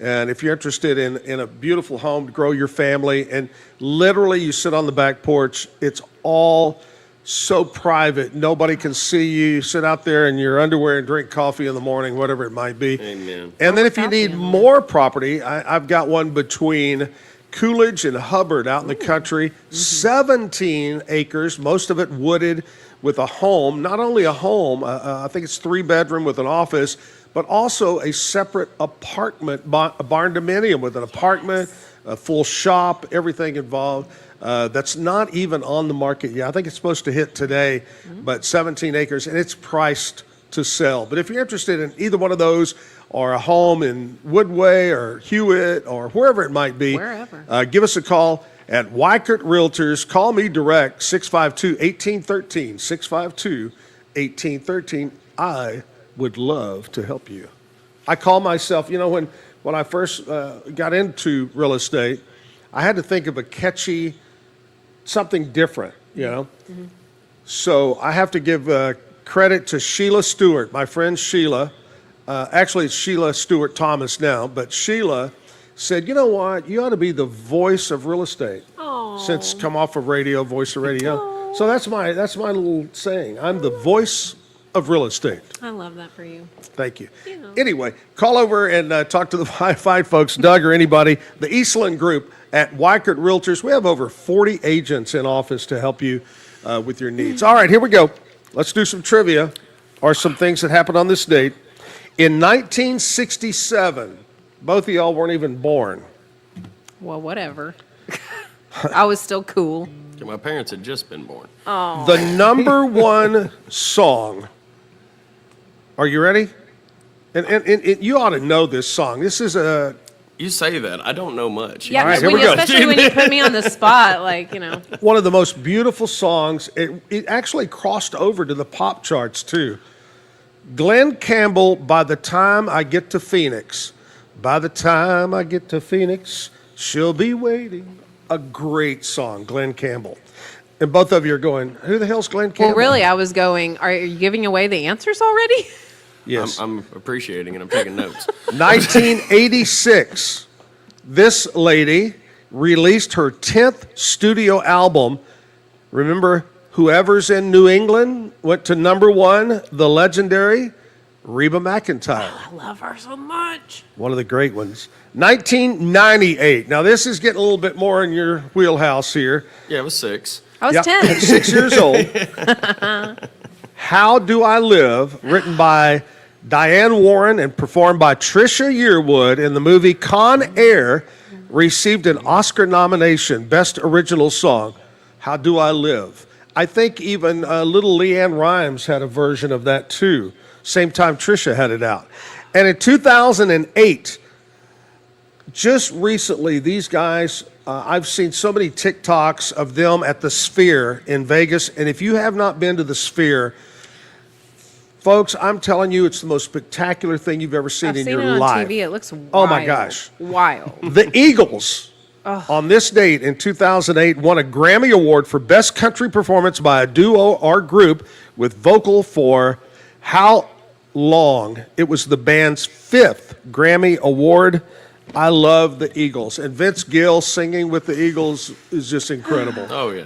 And if you're interested in a beautiful home to grow your family, and literally you sit on the back porch, it's all so private. Nobody can see you. You sit out there in your underwear and drink coffee in the morning, whatever it might be. Amen. And then if you need more property, I've got one between Coolidge and Hubbard out in the country, 17 acres, most of it wooded, with a home, not only a home, I think it's 3-bedroom with an office, but also a separate apartment, a barn dominium with an apartment, a full shop, everything involved. That's not even on the market yet. I think it's supposed to hit today, but 17 acres, and it's priced to sell. But if you're interested in either one of those, or a home in Woodway or Hewitt or wherever it might be, give us a call at Weichert Realtors. Call me direct, 652-1813, 652-1813. I would love to help you. I call myself, when I first got into real estate, I had to think of a catchy, something different, So I have to give credit to Sheila Stewart, my friend Sheila. Actually, it's Sheila Stewart Thomas now, but Sheila said, you know what, you ought to be the voice of real estate. Aww. Since come off of radio, voice of radio. Aww. So that's my little saying. I'm the voice of real estate. I love that for you. Thank you. Anyway, call over and talk to the fine folks, Doug or anybody, the Eastland Group at Weichert Realtors. We have over 40 agents in office to help you with your needs. All right, here we go. Let's do some trivia or some things that happened on this date. In 1967, both of y'all weren't even born. Well, whatever. I was still cool. My parents had just been born. Oh. The number one song. Are you ready? And you ought to know this song. This is a... You say that. I don't know much. Yeah, all right, here we go. Especially when you put me on the spot, One of the most beautiful songs. It actually crossed over to the pop charts, too. Glenn Campbell, By the Time I Get to Phoenix. By the time I get to Phoenix, she'll be waiting. A great song, Glenn Campbell. And both of you are going, who the hell's Glenn Campbell? Well, really, I was going, are you giving away the answers already? Yes. I'm appreciating it. I'm taking notes. 1986, this lady released her 10th studio album. Remember, Whoever's in New England went to number 1, the legendary Reba McEntire. Oh, I love her so much. One of the great ones. 1998. Now, this is getting a little bit more in your wheelhouse here. Yeah, I was 6. I was 10. 6 years old. How Do I Live, written by Diane Warren and performed by Trisha Yearwood in the movie Con Air, received an Oscar nomination, Best Original Song. How Do I Live? I think even little Leanne Rimes had a version of that too. Same time Trisha had it out. And in 2008, just recently, these guys, I've seen so many TikToks of them at the Sphere in Vegas. And if you have not been to the Sphere, folks, I'm telling you, it's the most spectacular thing you've ever seen in your life. I've seen it on TV. It looks wild. Oh my gosh. Wild. The Eagles, on this date in 2008, won a Grammy Award for Best Country Performance by a duo or group with vocal for How Long. It was the band's 5th Grammy Award. I love the Eagles. And Vince Gill singing with the Eagles is just incredible. Oh, yeah.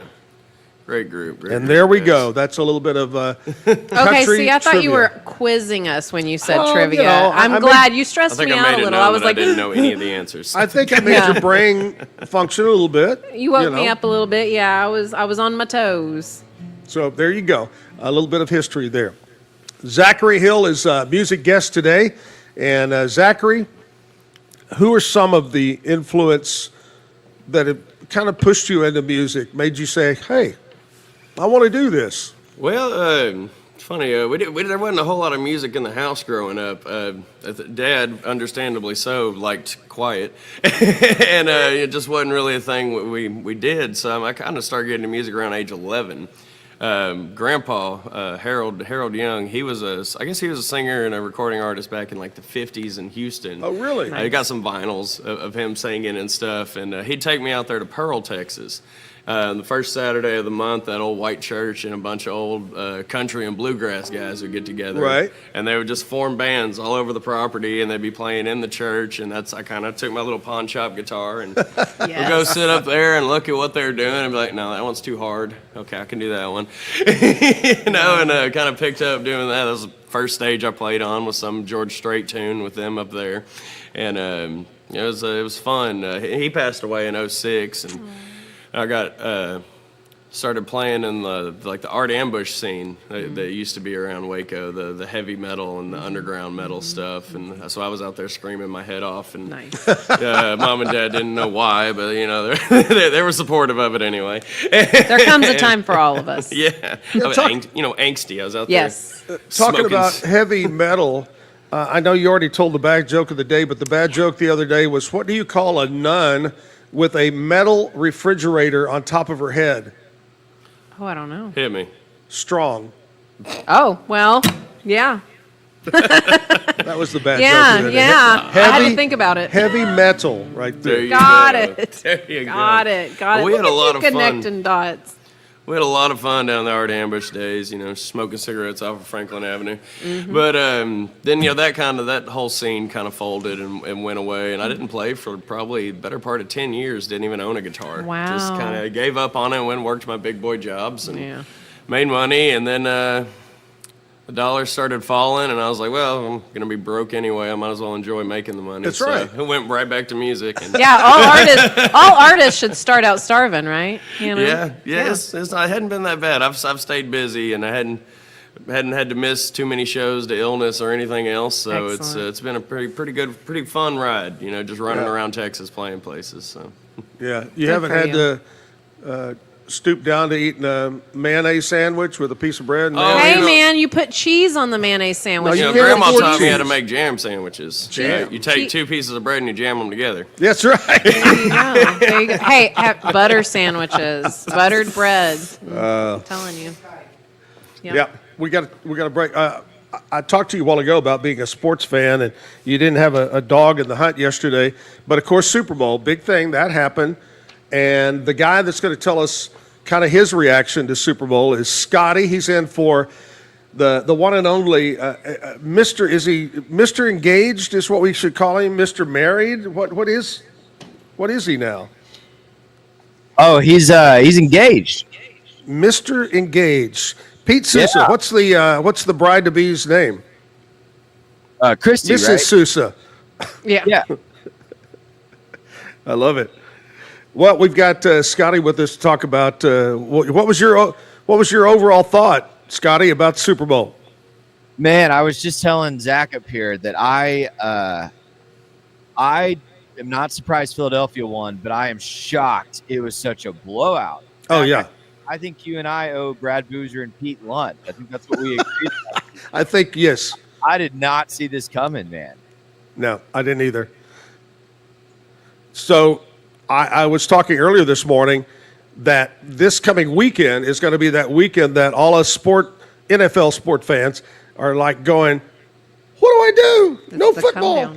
Great group. And there we go. That's a little bit of country Okay, see, I thought trivia. you were quizzing us when you said Oh, trivia. you know, I'm glad you stressed me out a little. I was like, I didn't know any of the answers. I think I made your brain function a little bit. You woke me up a little bit. Yeah, I was on my toes. So there you go. A little bit of history there. Zachary Hill is a music guest today. And Zachary, who are some of the influence that have kind of pushed you into music, made you say, hey, I want to do this? Well, Funny, there wasn't a whole lot of music in the house growing up. Dad, understandably so, liked quiet, and it just wasn't really a thing we did. So I kind of started getting into music around age 11. Grandpa, Harold Young, I guess he was a singer and a recording artist back in like the 50s in Houston. Oh, really? I got some vinyls of him singing and stuff, and he'd take me out there to Pearl, Texas. The first Saturday of the month, that old white church and a bunch of old country and bluegrass guys would get together. Right. And they would just form bands all over the property, and they'd be playing in the church. And I kind of took my little pawn shop guitar and would go sit up there and look at what they were doing and be like, no, that one's too hard. Okay, I can do that one. And kind of picked up doing that. That was the first stage I played on with some George Strait tune with them up there. And it was fun. He passed away in 2006, and I got started playing in the Art Ambush scene that used to be around Waco, the heavy metal and the underground metal stuff, and so I was out there screaming my head off. And nice. Mom and Dad didn't know why, but they were supportive of it anyway. There comes a time for all of us. Yeah, angsty. I was out there. Talking about heavy metal. I know you already told the bad joke of the day, but the bad joke the other day was, what do you call a nun with a metal refrigerator on top of her head? Oh, I don't know. Hit me. Strong. Oh, well, yeah. That was the bad joke. Yeah. I had to think about it. Heavy metal right there. Got it. There you Got go. it. Well, we had a lot of fun. Connecting dots. We had a lot of fun down the Art Ambush days, smoking cigarettes off of Franklin Avenue. Mm-hmm. But then, that whole scene kind of folded and went away. And I didn't play for probably the better part of 10 years. Didn't even own a guitar. Wow. Just kind of gave up on it and went and worked my big boy jobs and made money. And then the dollar started falling, and I was like, well, I'm going to be broke anyway. I might as well enjoy making the money. That's right. I went right back to music. And all artists should start out starving, right? I hadn't been that bad. I've stayed busy, and I hadn't had to miss too many shows to illness or anything else. So it's been a pretty good, pretty fun ride. Just running around Texas playing places. So yeah, you haven't had to stoop down to eating a mayonnaise sandwich with a piece of bread. And hey, man, you put cheese on the mayonnaise sandwich. Grandma taught me how to make jam sandwiches. Jam. You take two pieces of bread and you jam them together. That's right. There you go. Hey, butter sandwiches, buttered bread. I'm telling you. Yeah, we got a break. I talked to you a while ago about being a sports fan, and you didn't have a dog in the hunt yesterday. But of course, Super Bowl, big thing that happened. And the guy that's going to tell us kind of his reaction to Super Bowl is Scotty. He's in for the one and only Mr. Is he Mr. Engaged? Is what we should call him? Mr. Married? What is he now? Oh, he's engaged. Mr. Engaged. Pete Sousa. Yeah. What's the bride to be's name? Christy. Mrs. Right? Sousa. Yeah. I love it. Well, we've got Scotty with us to talk about what was your overall thought, Scotty, about the Super Bowl? Man, I was just telling Zach up here that I am not surprised Philadelphia won, but I am shocked it was such a blowout. Oh yeah, I think you and I owe Brad Boozer and Pete Lunt. I think that's what we agreed on. I think yes. I did not see this coming, man. No, I didn't either. So. I was talking earlier this morning that this coming weekend is going to be that weekend that all us NFL sport fans are like going, what do I do? No football.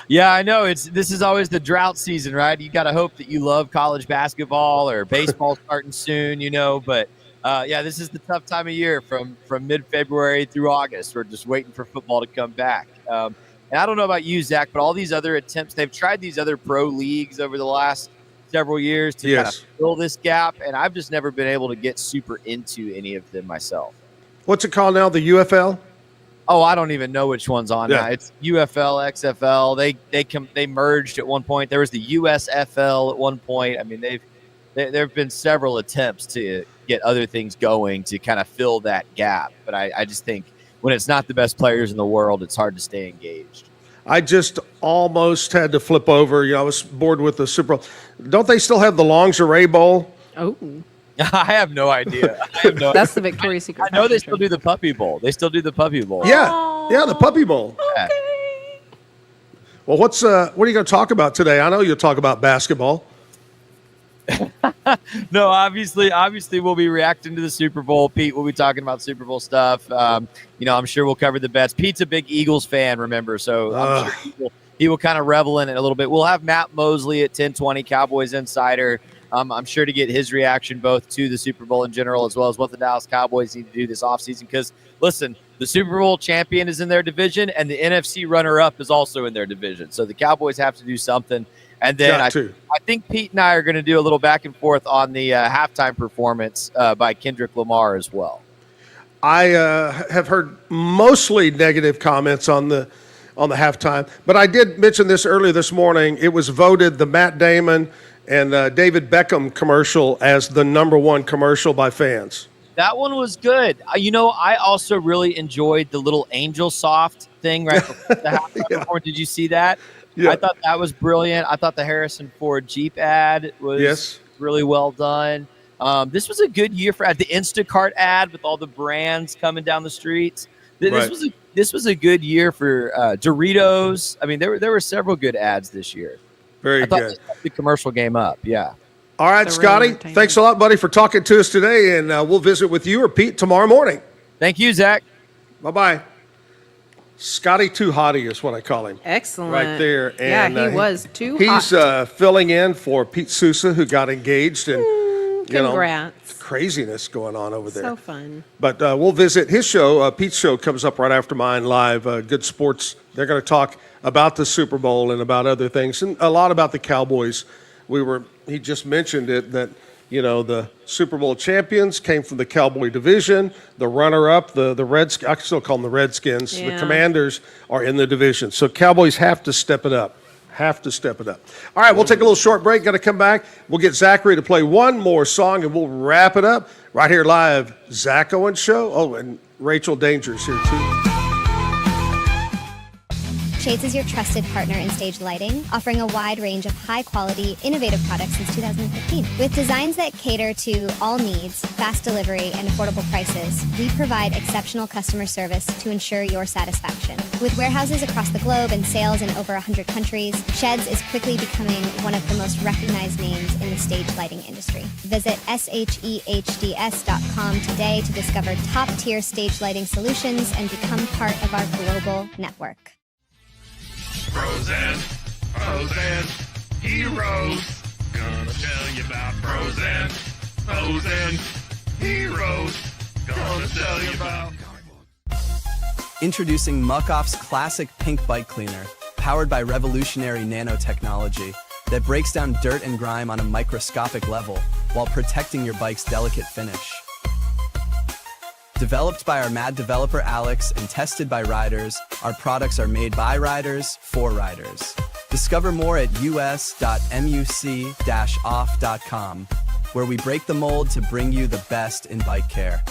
Yeah, I know. This is always the drought season, right? You got to hope that you love college basketball or baseball starting soon, But this is the tough time of year from mid-February through August. We're just waiting for football to come back. And I don't know about you, Zach, but all these other attempts, they've tried these other pro leagues over the last several years to kind of fill this gap, and I've just never been able to get super into any of them myself. What's it called now, the UFL? Oh, I don't even know which one's on now. It's UFL, XFL. They merged at one point. There was the USFL at one point. I mean, there have been several attempts to get other things going to kind of fill that gap, but I just think when it's not the best players in the world, it's hard to stay engaged. I just almost had to flip over. I was bored with the Super Bowl. Don't they still have the Lingerie Bowl? Oh. I have no idea. That's the Victoria's Secret. I know they still do the Puppy Bowl. They still do the Puppy Bowl. Yeah, the Puppy Bowl. Yeah. Well, what are you going to talk about today? I know you'll talk about basketball. No, obviously we'll be reacting to the Super Bowl. Pete will be talking about Super Bowl stuff. I'm sure we'll cover the bets. Pete's a big Eagles fan, remember? So I'm sure he will kind of revel in it a little bit. We'll have Matt Mosley at 1020, Cowboys Insider. I'm sure to get his reaction both to the Super Bowl in general as well as what the Dallas Cowboys need to do this offseason. Because, listen, the Super Bowl champion is in their division, and the NFC runner-up is also in their division. So the Cowboys have to do something. And then I think Pete and I are going to do a little back and forth on the halftime performance by Kendrick Lamar as well. I have heard mostly negative comments on the halftime, but I did mention this earlier this morning. It was voted the Matt Damon and David Beckham commercial as the #1 commercial by fans. That one was good. I also really enjoyed the little Angel Soft thing right before the halftime performance. Did you see that? Yeah. I thought that was brilliant. I thought the Harrison Ford Jeep ad was really well done. This was a good year for the Instacart ad with all the brands coming down the streets. This was a good year for Doritos. I mean, there were several good ads this year. Very good. This the commercial game up. Yeah. All right, Scotty. Thanks a lot, buddy, for talking to us today, and we'll visit with you or Pete tomorrow morning. Thank you, Zach. Bye-bye. Scotty Too Hottie is what I call him. Excellent. Right there. And, he was too hot. He's filling in for Pete Sousa, who got engaged. And, congrats. Craziness going on over there. So fun. But we'll visit his show. Pete's show comes up right after mine live. Good Sports. They're going to talk about the Super Bowl and about other things and a lot about the Cowboys. He just mentioned it that, the Super Bowl champions came from the Cowboy division. The runner-up, the Redskins, I can still call them the Redskins. Yeah. The Commanders are in the division. So Cowboys have to step it up. All right, we'll take a little short break. Got to come back. We'll get Zachary to play one more song, and we'll wrap it up right here live. Zack Owen Show. Oh, and Rachel Danger's here, too. Shades is your trusted partner in stage lighting, offering a wide range of high-quality, innovative products since 2015. With designs that cater to all needs, fast delivery, and affordable prices, we provide exceptional customer service to ensure your satisfaction. With warehouses across the globe and sales in over 100 countries, Sheds is quickly becoming one of the most recognized names in the stage lighting industry. Visit shehds.com today to discover top-tier stage lighting solutions and become part of our global network. Pros and heroes. Gonna tell you about pros and heroes. Gonna tell you about. Introducing Muck-Off's classic pink bike cleaner, powered by revolutionary nanotechnology that breaks down dirt and grime on a microscopic level while protecting your bike's delicate finish. Developed by our mad developer Alex and tested by riders, our products are made by riders for riders. Discover more at us.muc-off.com, where we break the mold to bring you the best in bike care.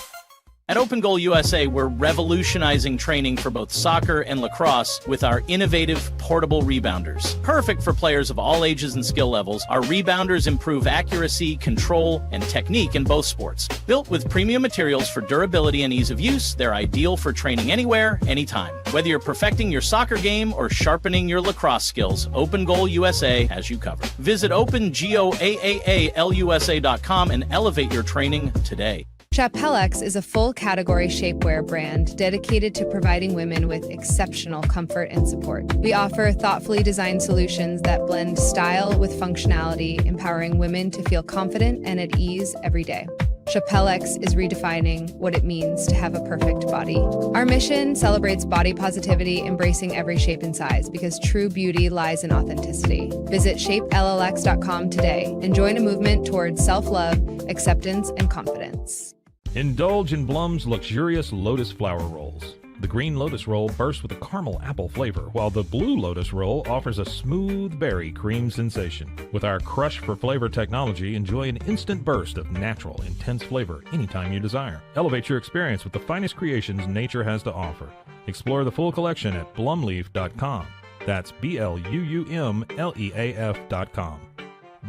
At Open Goal USA, we're revolutionizing training for both soccer and lacrosse with our innovative portable rebounders. Perfect for players of all ages and skill levels, our rebounders improve accuracy, control, and technique in both sports. Built with premium materials for durability and ease of use, they're ideal for training anywhere, anytime. Whether you're perfecting your soccer game or sharpening your lacrosse skills, Open Goal USA has you covered. Visit OpenGoAAALusa.com and elevate your training today. Chapellex is a full category shapewear brand dedicated to providing women with exceptional comfort and support. We offer thoughtfully designed solutions that blend style with functionality, empowering women to feel confident and at ease every day. Chapellex is redefining what it means to have a perfect body. Our mission celebrates body positivity, embracing every shape and size, because true beauty lies in authenticity. Visit shapellx.com today and join a movement towards self-love, acceptance, and confidence. Indulge in Blum's luxurious Lotus flower rolls. The green Lotus roll bursts with a caramel apple flavor, while the blue Lotus roll offers a smooth berry cream sensation. With our Crush for Flavor technology, enjoy an instant burst of natural, intense flavor anytime you desire. Elevate your experience with the finest creations nature has to offer. Explore the full collection at blumleaf.com. That's BLUUMLEAF.com.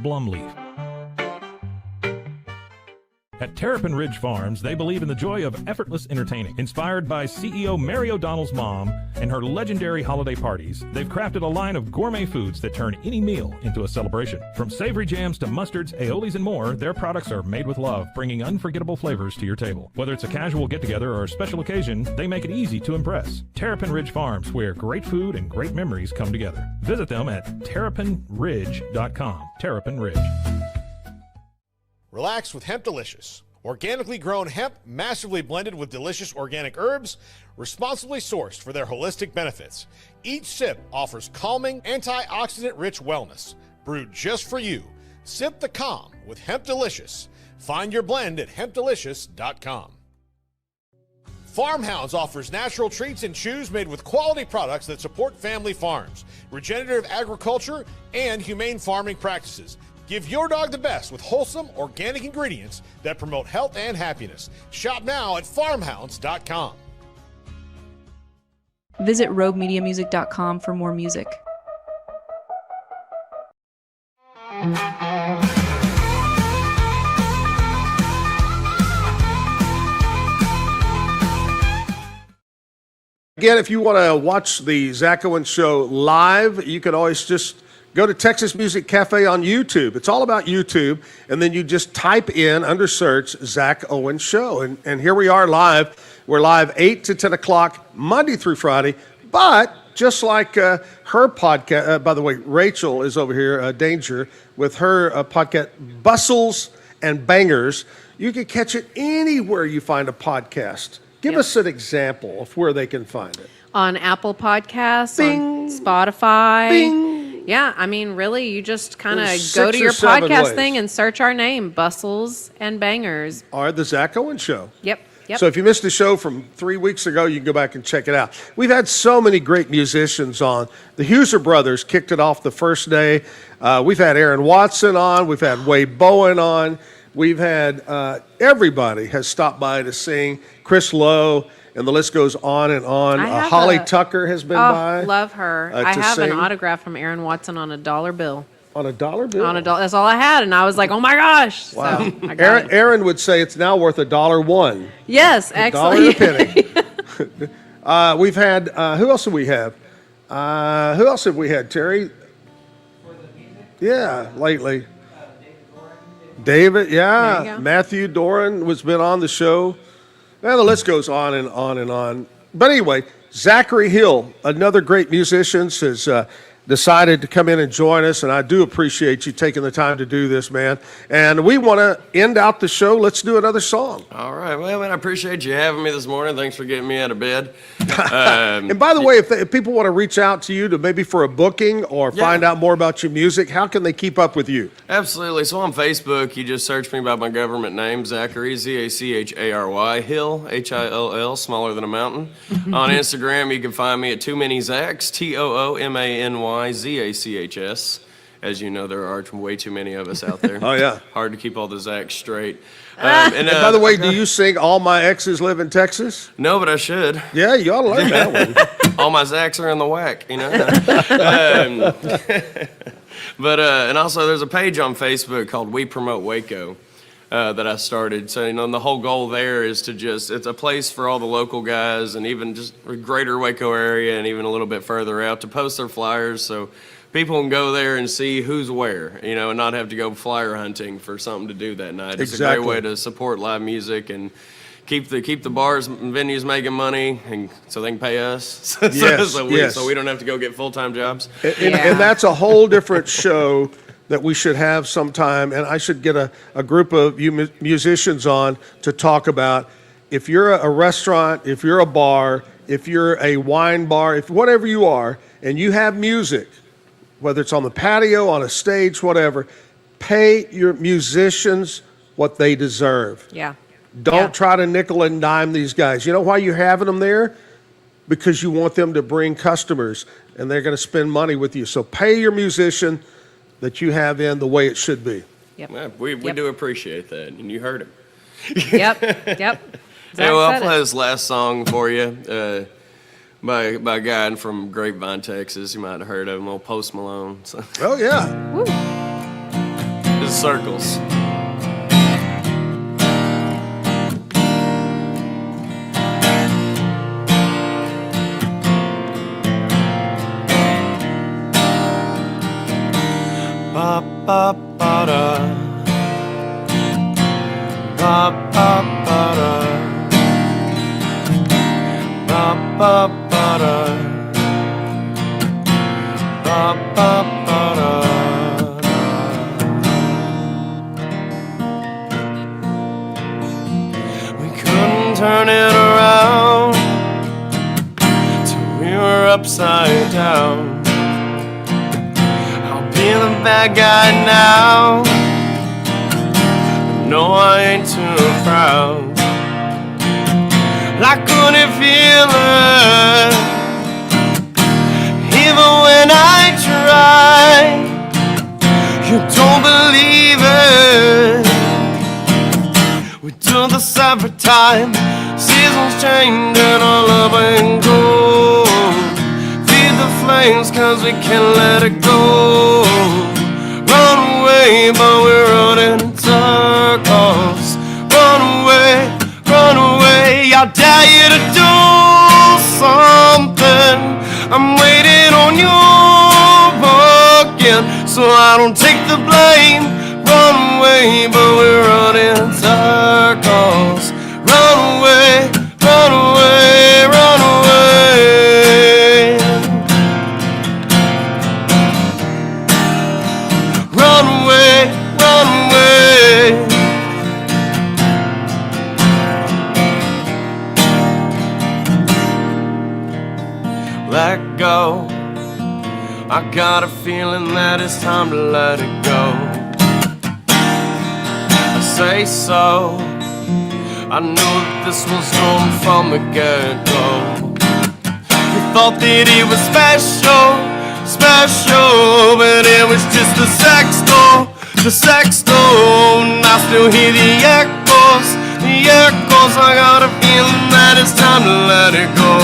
Blumleaf. At Terrapin Ridge Farms, they believe in the joy of effortless entertaining. Inspired by CEO Mary O'Donnell's mom and her legendary holiday parties, they've crafted a line of gourmet foods that turn any meal into a celebration. From savory jams to mustards, aiolis, and more, their products are made with love, bringing unforgettable flavors to your table. Whether it's a casual get-together or a special occasion, they make it easy to impress. Terrapin Ridge Farms, where great food and great memories come together. Visit them at terrapinridge.com. Terrapin Ridge. Relax with Hemp Delicious. Organically grown hemp, massively blended with delicious organic herbs, responsibly sourced for their holistic benefits. Each sip offers calming, antioxidant-rich wellness. Brewed just for you. Sip the calm with Hemp Delicious. Find your blend at hempdelicious.com. Farmhounds offers natural treats and chews made with quality products that support family farms, regenerative agriculture, and humane farming practices. Give your dog the best with wholesome, organic ingredients that promote health and happiness. Shop now at farmhounds.com. Visit roguemediamusic.com for more music. Again, if you want to watch the Zack Owen Show live, you can always just go to Texas Music Cafe on YouTube. It's all about YouTube, and then you just type in, under search, Zack Owen Show. And here we are live. We're live 8 to 10 o'clock, Monday through Friday. But just like her podcast, by the way, Rachel is over here, Danger, with her podcast, Bustles and Bangers. You can catch it anywhere you find a podcast. Give us an example of where they can find it. On Apple Podcasts, Bing. on Spotify. Bing. Yeah, I mean, really, you just kind of There's go 6 to or your 7 podcast ways. thing and search our name, Bustles and Bangers. Or the Zack Owen Show. Yep. So if you missed the show from 3 weeks ago, you can go back and check it out. We've had so many great musicians on. The Huser brothers kicked it off the first day. We've had Aaron Watson on. We've had Wade Bowen on. We've had everybody has stopped by to sing. Chris Lowe, and the list goes on and on. Holly Tucker has been by. Love her. I have an autograph from Aaron Watson on a $1 bill. On a $1 bill? On a dollar. That's all I had, and I was like, "Oh my gosh!" Wow. So I got it. Aaron would say it's now worth $1.01. Yes, excellent. $1 a penny. We've had, who else have we have? Who else have we had, Terry? Yeah, lately. David, yeah. There you go. Matthew Doran has been on the show. Well, the list goes on and on and on. But anyway, Zachary Hill, another great musician, has decided to come in and join us, and I do appreciate you taking the time to do this, man. And we want to end out the show. Let's do another song. All right. Well, man, I appreciate you having me this morning. Thanks for getting me out of bed. And by the way, if people want to reach out to you to maybe for a booking or find out more about your music, how can they keep up with you? Absolutely. So on Facebook, you just search me by my government name, Zachary, Zachary, Hill, Hill, smaller than a mountain. On Instagram, you can find me at Too Many Zacks, TOOMANYZACHS. As you know, there are way too many of us out there. Oh, yeah. Hard to keep all the Zacks straight. And by the way, do you sing All My Exes Live in Texas? No, but I should. Yeah, you ought to learn that one. All my Zacks are in the whack, you know. And also there's a page on Facebook called We Promote Waco that I started. So, you know, and the whole goal there is to it's a place for all the local guys and even just greater Waco area and even a little bit further out to post their flyers so people can go there and see who's where, you know, and not have to go flyer hunting for something to do that night. It's a great way to support live music and keep the bars and venues making money, and so they can pay us. So we don't have to go get full-time jobs. And that's a whole different show that we should have sometime, and I should get a group of you musicians on to talk about if you're a restaurant, if you're a bar, if you're a wine bar, if whatever you are, and you have music, whether it's on the patio, on a stage, whatever, pay your musicians what they deserve. Yeah. Don't try to nickel and dime these guys. You know why you're having them there? Because you want them to bring customers, and they're going to spend money with you. So pay your musician that you have in the way it should be. Yep. Yeah, we do appreciate that, and you heard him. Yep. Hey, well, I'll play this last song for you. By a guy from Grapevine, Texas. You might have heard of him, old Post Malone. So. Oh, yeah. This is Circles. ba ba da. Ba ba ba da. Ba ba ba da. Ba ba ba da. We couldn't turn it around till we were upside down. I'll be the bad guy now. No, I ain't too proud. I couldn't feel it, even when I try. You don't believe it. We do this every time. Seasons change and our love ain't gold. Feed the flames 'cause we can't let it go. Run away, but we're running in circles. Run away, run away. I dare you to do something. I'm waiting on you again, so I don't take the blame. Run away, but we're running in circles. Run away, run away, run away. Run away, run away. Let go. I got a feeling that it's time to let it go. I say so. I knew that this was doomed from the get-go. You thought that it was special, special, but it was just a sex doll, the sex doll. And I still hear the echoes, the echoes. I got a feeling that it's time to let it go.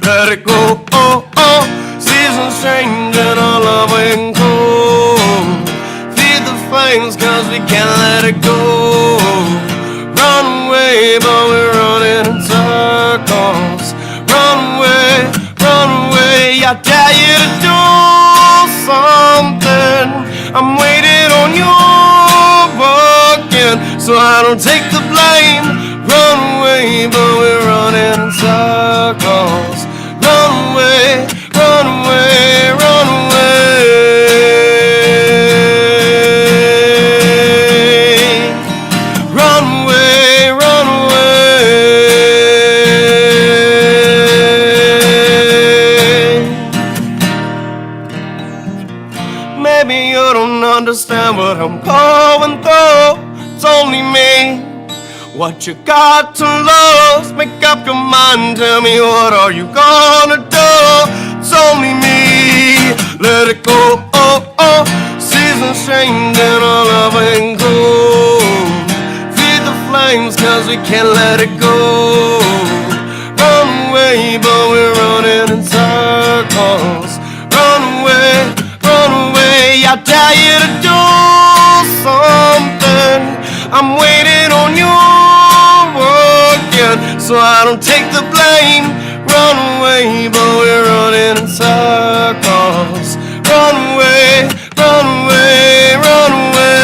Let it go, oh, oh. Seasons change and our love ain't cold. Feed the flames 'cause we can't let it go. Run away, but we're running in circles. Run away, run away. I dare you to do something. I'm waiting on you again, so I don't take the blame. Run away, but we're running in circles. Run away, run away, run away. Run away, run away. Maybe you don't understand what I'm going through. It's only me. What you got to lose? Make up your mind, tell me what are you gonna do? It's only me. Let it go, oh, oh. Seasons change and our love ain't gold. Feed the flames 'cause we can't let it go. Run away, but we're running in circles. Run away, run away. I dare you to do something. I'm waiting on you again, so I don't take the blame. Run away, but we're running in circles. Run away, run away, run away.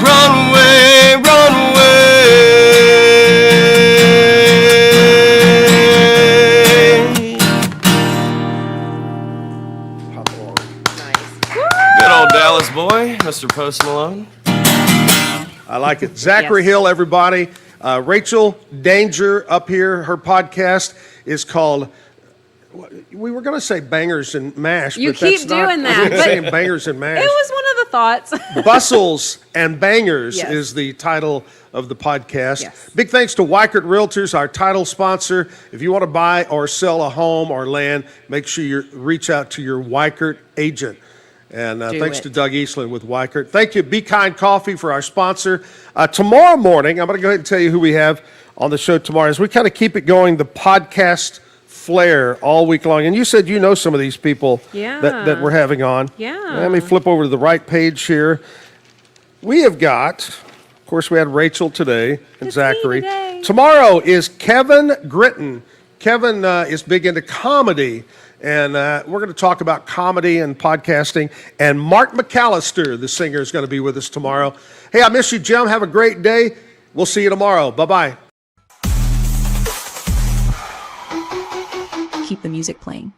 Run away, run away. Good old Dallas boy, Mr. Post Malone. I like it. Zachary Hill, everybody. Rachel Danger up here. Her podcast is called, we were going to say Bangers and Mash. You but keep that's not, doing that, we're but saying Bangers and Mash. It was one of the thoughts. Bustles and Bangers Yes. is the title of the podcast. Big thanks to Weichert Realtors, our title sponsor. If you want to buy or sell a home or land, make sure you reach out to your Weichert agent. And thanks to Doug Eastland with Weichert. Thank you, Be Kind Coffee, for our sponsor. Tomorrow morning, I'm going to go ahead and tell you who we have on the show tomorrow. As we kind of keep it going, the podcast flair all week long. And you said you know some of these people that we're having on. Yeah. Let me flip over to the right page here. We have got, of course, we had Rachel today and Zachary. Tomorrow is Kevin Gritton. Kevin is big into comedy. And we're going to talk about comedy and podcasting. And Mark McAllister, the singer, is going to be with us tomorrow. Hey, I miss you, Jim. Have a great day. We'll see you tomorrow. Bye-bye. Keep the music playing.